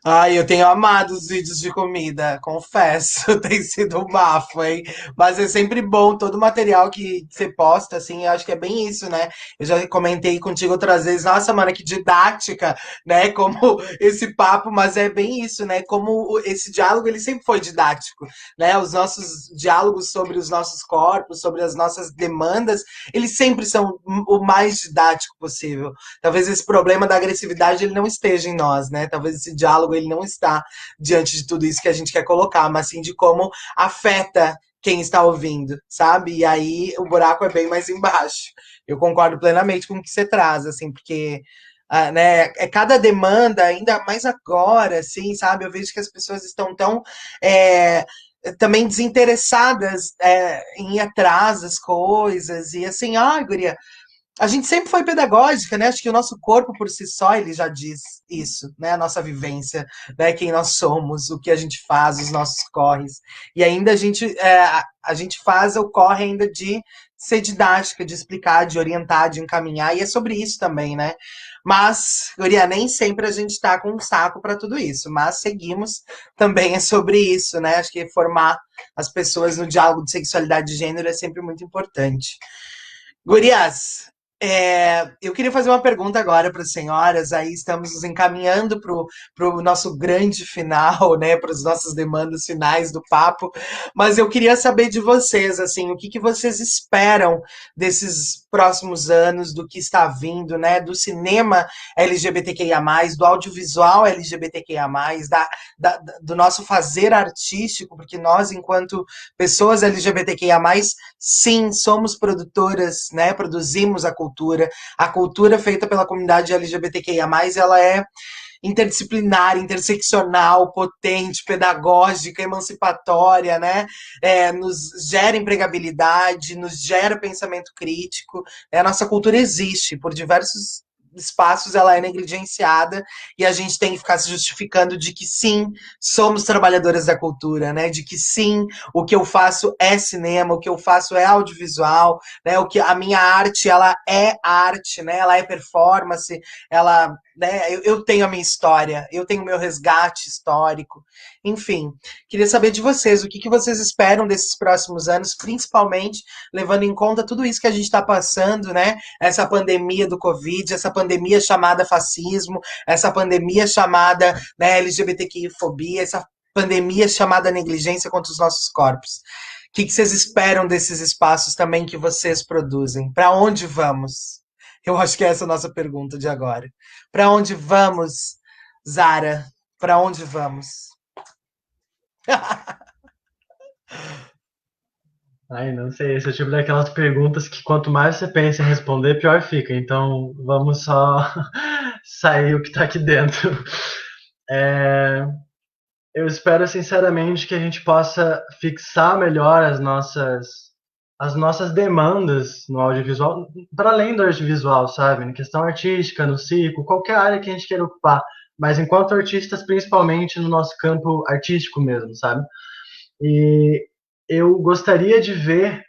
Ai, eu tenho amado os vídeos de comida, confesso, tem sido um bafo, hein? Mas é sempre bom todo o material que você posta, assim, eu acho que é bem isso, né? Eu já comentei contigo outras vezes, nossa, mano, que didática, né? Como esse papo, mas é bem isso, né? Como esse diálogo, ele sempre foi didático, né? Os nossos diálogos sobre os nossos corpos, sobre as nossas demandas, eles sempre são o mais didático possível. Talvez esse problema da agressividade ele não esteja em nós, né? Talvez esse diálogo ele não está diante de tudo isso que a gente quer colocar, mas sim de como afeta quem está ouvindo, sabe? E aí o buraco é bem mais embaixo. Eu concordo plenamente com o que você traz, assim, porque né, é cada demanda, ainda mais agora, assim, sabe? Eu vejo que as pessoas estão tão é, também desinteressadas em ir atrás das coisas, e assim, guria, a gente sempre foi pedagógica, né? Acho que o nosso corpo por si só ele já diz isso, né? A nossa vivência, né? Quem nós somos, o que a gente faz, os nossos corres. E ainda a gente faz o corre ainda de ser didática, de explicar, de orientar, de encaminhar, e é sobre isso também, né? Mas, Guria, nem sempre a gente tá com um saco para tudo isso, mas seguimos também é sobre isso, né? Acho que formar as pessoas no diálogo de sexualidade de gênero é sempre muito importante. Gurias, eu queria fazer uma pergunta agora para as senhoras. Aí estamos nos encaminhando para o nosso grande final, né? Para as nossas demandas finais do papo. Mas eu queria saber de vocês, assim, o que que vocês esperam desses próximos anos, do que está vindo, né? Do cinema LGBTQIA+, do audiovisual LGBTQIA+, do nosso fazer artístico, porque nós, enquanto pessoas LGBTQIA+, sim, somos produtoras, né? Produzimos a cultura. A cultura feita pela comunidade LGBTQIA+, ela é interdisciplinar, interseccional, potente, pedagógica, emancipatória, né? Nos gera empregabilidade, nos gera pensamento crítico. A nossa cultura existe por diversos espaços, ela é negligenciada e a gente tem que ficar se justificando de que sim, somos trabalhadoras da cultura, né? De que sim, o que eu faço é cinema, o que eu faço é audiovisual, né? O que a minha arte, ela é arte, né? Ela é performance, ela, né? Eu tenho a minha história, eu tenho o meu resgate histórico, enfim. Queria saber de vocês, o que que vocês esperam desses próximos anos, principalmente levando em conta tudo isso que a gente está passando, né? Essa pandemia do Covid, essa pandemia chamada fascismo, essa pandemia chamada, né, LGBTQI-fobia, essa pandemia chamada negligência contra os nossos corpos. O que que vocês esperam desses espaços também que vocês produzem? Para onde vamos? Eu acho que é essa a nossa pergunta de agora. Para onde vamos, Zara? Para onde vamos? Ai, não sei, esse é o tipo daquelas perguntas que quanto mais você pensa em responder, pior fica. Então, vamos só sair o que tá aqui dentro. É, eu espero sinceramente que a gente possa fixar melhor as nossas demandas no audiovisual, para além do audiovisual, sabe? Na questão artística, no circo, qualquer área que a gente queira ocupar, mas enquanto artistas, principalmente no nosso campo artístico mesmo, sabe? E eu gostaria de ver,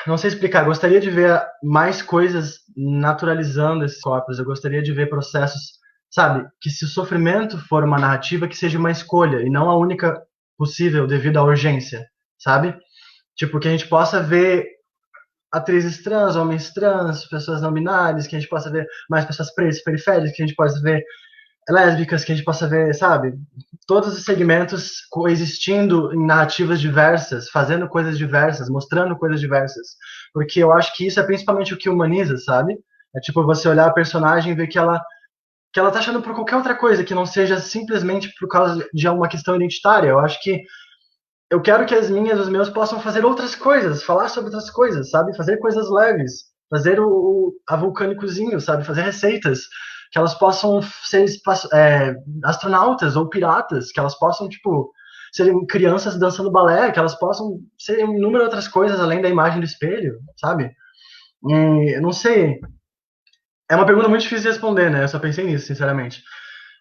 não sei explicar, gostaria de ver mais coisas naturalizando esses corpos, eu gostaria de ver processos, sabe, que se o sofrimento for uma narrativa, que seja uma escolha e não a única possível devido à urgência, sabe? Tipo, que a gente possa ver atrizes trans, homens trans, pessoas não binárias, que a gente possa ver mais pessoas pretas, periféricas, que a gente possa ver lésbicas, que a gente possa ver, sabe? Todos os segmentos coexistindo em narrativas diversas, fazendo coisas diversas, mostrando coisas diversas. Porque eu acho que isso é principalmente o que humaniza, sabe? É tipo você olhar a personagem e ver que ela tá achando por qualquer outra coisa, que não seja simplesmente por causa de uma questão identitária. Eu acho que eu quero que as minhas, os meus possam fazer outras coisas, falar sobre outras coisas, sabe? Fazer coisas leves, fazer a vulcânicozinho, sabe? Fazer receitas, que elas possam ser astronautas ou piratas, que elas possam, tipo, serem crianças dançando balé, que elas possam ser um número de outras coisas além da imagem do espelho, sabe? E, eu não sei, é uma pergunta muito difícil de responder, né? Eu só pensei nisso, sinceramente.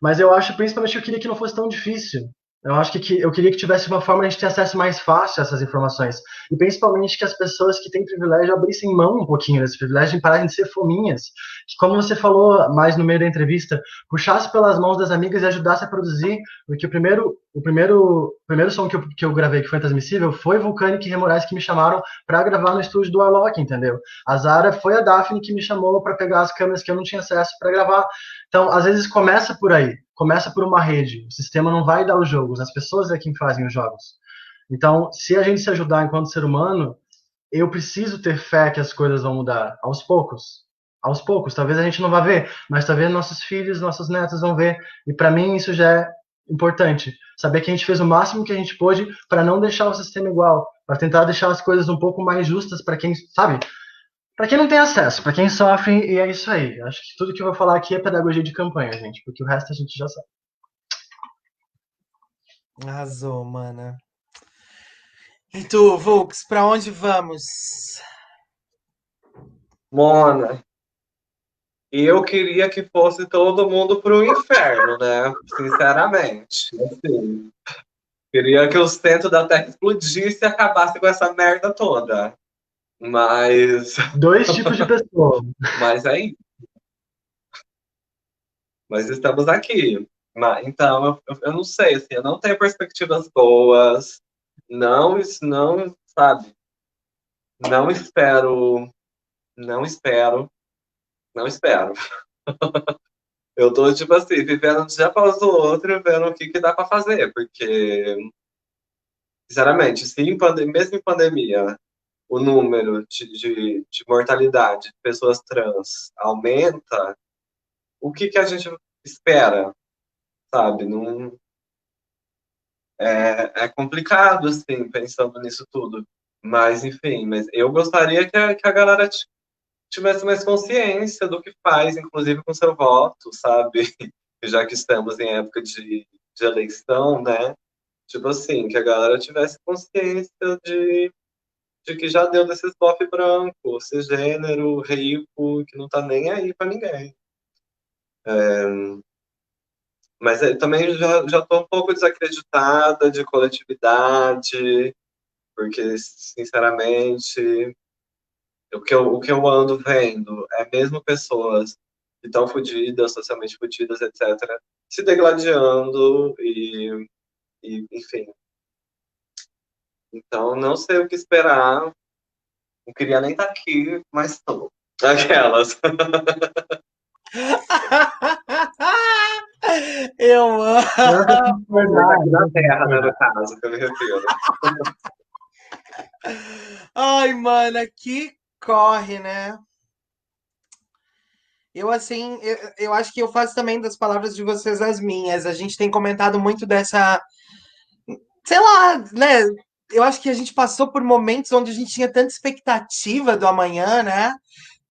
Mas eu acho, principalmente, que eu queria que não fosse tão difícil. Eu acho que eu queria que tivesse uma forma de a gente ter acesso mais fácil a essas informações. E principalmente que as pessoas que têm privilégio abrissem mão um pouquinho desse privilégio e pararem de ser fominhas. Que, como você falou mais no meio da entrevista, puxasse pelas mãos das amigas e ajudasse a produzir. Porque o primeiro som que eu gravei, que foi transmissível, foi Vulcanic e Remorais que me chamaram para gravar no estúdio do Warlock, entendeu? A Zara foi a Daphne que me chamou para pegar as câmeras que eu não tinha acesso para gravar. Então, às vezes começa por aí, começa por uma rede. O sistema não vai dar os jogos, as pessoas é quem fazem os jogos. Então, se a gente se ajudar enquanto ser humano, eu preciso ter fé que as coisas vão mudar aos poucos. Aos poucos, talvez a gente não vá ver, mas talvez nossos filhos, nossos netos vão ver. E para mim isso já é importante. Saber que a gente fez o máximo que a gente pôde para não deixar o sistema igual, para tentar deixar as coisas um pouco mais justas para quem, sabe, para quem não tem acesso, para quem sofre, e é isso aí. Acho que tudo que eu vou falar aqui é pedagogia de campanha, gente, porque o resto a gente já sabe. Arrasou, mana. E tu, Vux, pra onde vamos? Mona, eu queria que fosse todo mundo pro inferno, né? Sinceramente. Assim, queria que o centro da Terra explodisse e acabasse com essa merda toda. Mas, Dois tipos de pessoa. mas é isso. Mas estamos aqui. Então, eu não sei, assim, eu não tenho perspectivas boas. Não, sabe? Não espero, não espero, não espero. Eu tô, tipo assim, vivendo um dia após o outro, vendo o que que dá pra fazer, porque, sinceramente, se mesmo em pandemia, o número de mortalidade de pessoas trans aumenta, o que que a gente espera, sabe? Não, é complicado, assim, pensando nisso tudo. Mas, enfim, mas eu gostaria que a galera tivesse mais consciência do que faz, inclusive com seu voto, sabe? Já que estamos em época de eleição, né? Tipo assim, que a galera tivesse consciência de que já deu desses bofe branco, cisgênero, rico, que não tá nem aí pra ninguém. Mas eu também já tô um pouco desacreditada de coletividade, porque, sinceramente, o que eu ando vendo é mesmo pessoas que estão fodidas, socialmente fodidas, etc., se degladiando enfim. Então, não sei o que esperar. Não queria nem estar aqui, mas estou. Aquelas. Eu amo. Eu tô Aqui concordando, na eu tô Terra, né, no concordando. caso, que eu me refiro. Ai, mana, que corre, né? Eu, assim, eu acho que eu faço também das palavras de vocês as minhas. A gente tem comentado muito dessa, sei lá, né? Eu acho que a gente passou por momentos onde a gente tinha tanta expectativa do amanhã, né?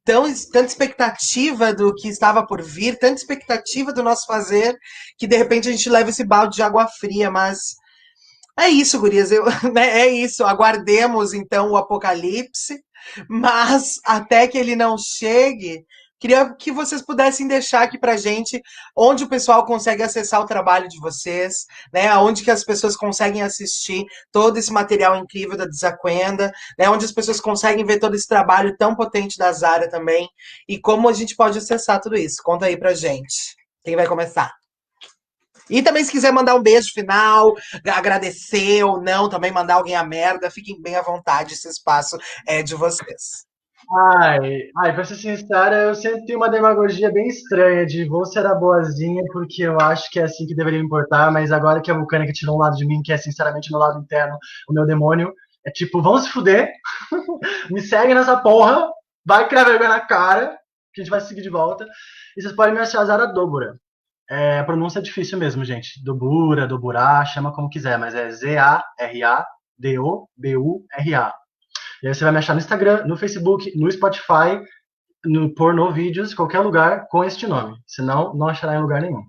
Tanta expectativa do que estava por vir, tanta expectativa do nosso fazer, que de repente a gente leva esse balde de água fria, mas é isso, gurias, né, é isso. Aguardemos então o apocalipse, mas até que ele não chegue, queria que vocês pudessem deixar aqui pra gente onde o pessoal consegue acessar o trabalho de vocês, né? Onde que as pessoas conseguem assistir todo esse material incrível da Desacuenda, né? Onde as pessoas conseguem ver todo esse trabalho tão potente da Zara também, e como a gente pode acessar tudo isso. Conta aí pra gente. Quem vai começar? E também, se quiser mandar um beijo final, agradecer ou não, também mandar alguém a merda, fiquem bem à vontade, esse espaço é de vocês. Pra ser sincera, eu sempre tenho uma demagogia bem estranha de vou ser a boazinha porque eu acho que é assim que deveria me importar, mas agora que a Vulcânica tirou um lado de mim, que é sinceramente o meu lado interno, o meu demônio, é tipo, vamos se fuder, me segue nessa porra, vai criar vergonha na cara, que a gente vai seguir de volta, e vocês podem me achar Zara Dobura. A pronúncia é difícil mesmo, gente. Dobura, Doburá, chama como quiser, mas é Zara-D-O-B-U-R-A. E aí você vai me achar no Instagram, no Facebook, no Spotify, no Pornô Vídeos, qualquer lugar com este nome. Senão, não achará em lugar nenhum.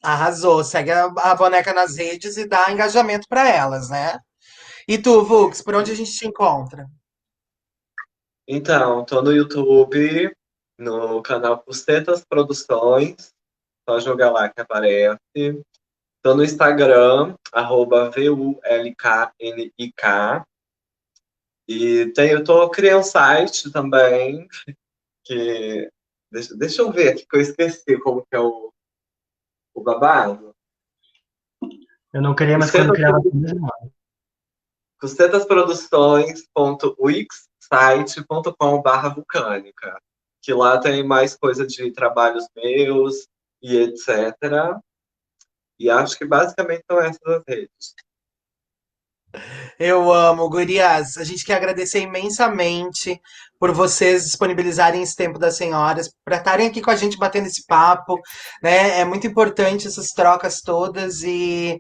Arrasou, segue a boneca nas redes e dá engajamento para elas, né? E tu, Vux, por onde a gente te encontra? Então, tô no YouTube, no canal Custetas Produções, só jogar lá que aparece. Tô no Instagram, @VULKNIK. Eu tô criando um site também, que. Deixa eu ver aqui que eu esqueci como que é o babado. Eu não queria, mas quando eu criava tudo, Custetasproduções.wixsite.com/vulcânica, que lá tem mais coisa de trabalhos meus e etc. E acho que basicamente são essas as redes. Eu amo, gurias. A gente quer agradecer imensamente por vocês disponibilizarem esse tempo das senhoras, para estarem aqui com a gente batendo esse papo, né? É muito importante essas trocas todas e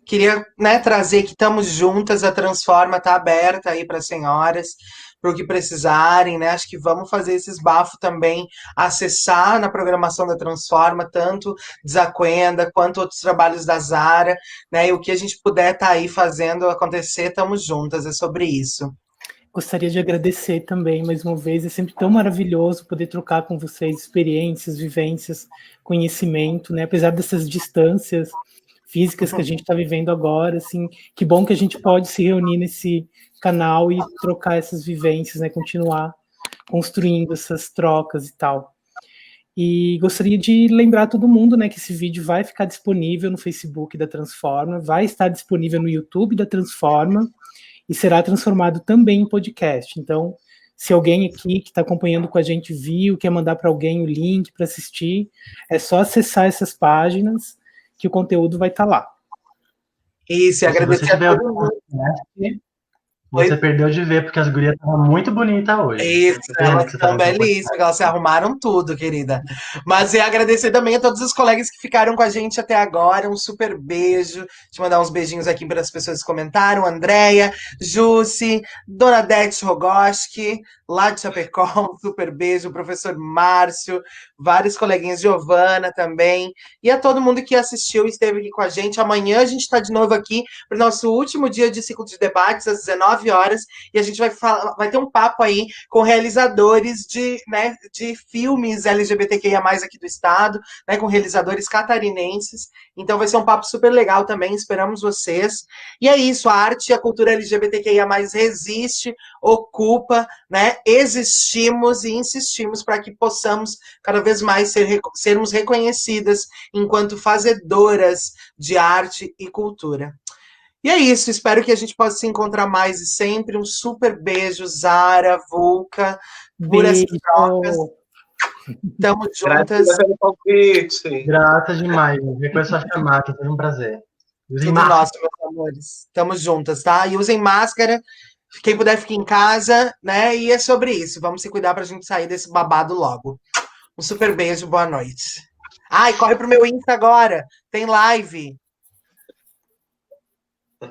queria, né, trazer que estamos juntas, a Transforma está aberta aí para as senhoras, para o que precisarem, né? Acho que vamos fazer esses bafos também, acessar na programação da Transforma, tanto Desacuenda quanto outros trabalhos da Zara, né? E o que a gente puder estar aí fazendo acontecer, estamos juntas, é sobre isso. Gostaria de agradecer também, mais uma vez, é sempre tão maravilhoso poder trocar com vocês experiências, vivências, conhecimento, né? Apesar dessas distâncias físicas que a gente está vivendo agora, assim, que bom que a gente pode se reunir nesse canal e trocar essas vivências, né? Continuar construindo essas trocas e tal. E gostaria de lembrar todo mundo, né, que esse vídeo vai ficar disponível no Facebook da Transforma, vai estar disponível no YouTube da Transforma, e será transformado também em podcast. Então, se alguém aqui que está acompanhando com a gente viu, quer mandar para alguém o link para assistir, é só acessar essas páginas que o conteúdo vai estar lá. Isso, e E se você agradecer a tiver todo mundo. Você perdeu de ver, porque as gurias estavam muito bonitas hoje. Isso, Pena elas que você estão tava com belíssimas, elas se arrumaram tudo, querida. Mas e agradecer também a todos os colegas que ficaram com a gente até agora. Um super beijo. Deixa eu mandar uns beijinhos aqui para as pessoas que comentaram. Andréia, Jussi, Dona Dete Rogoski, lá de Chapecó, um super beijo. O professor Márcio, vários coleguinhas, Giovana também. E a todo mundo que assistiu e esteve aqui com a gente. Amanhã a gente está de novo aqui para o nosso último dia de ciclo de debates, às 19 horas. E a gente vai ter um papo aí com realizadores de filmes LGBTQIA+, aqui do estado, né, com realizadores catarinenses. Então vai ser um papo super legal também, esperamos vocês. E é isso, a arte e a cultura LGBTQIA+, resiste, ocupa, né, existimos e insistimos para que possamos cada vez mais sermos reconhecidas enquanto fazedoras de arte e cultura. E é isso, espero que a gente possa se encontrar mais e sempre. Um super beijo, Zara, Vulca, por essas trocas. Beijo. Tamo juntas. Gratidão pelo convite. Grata demais. Depois é só chamar, que foi um prazer. Usem Tudo máscara. nosso, meus amores. Tamo juntas, tá? E usem máscara. Quem puder, fique em casa, né? E é sobre isso. Vamos se cuidar pra gente sair desse babado logo. Um super beijo, boa noite. Ai, corre pro meu Insta agora. Tem live.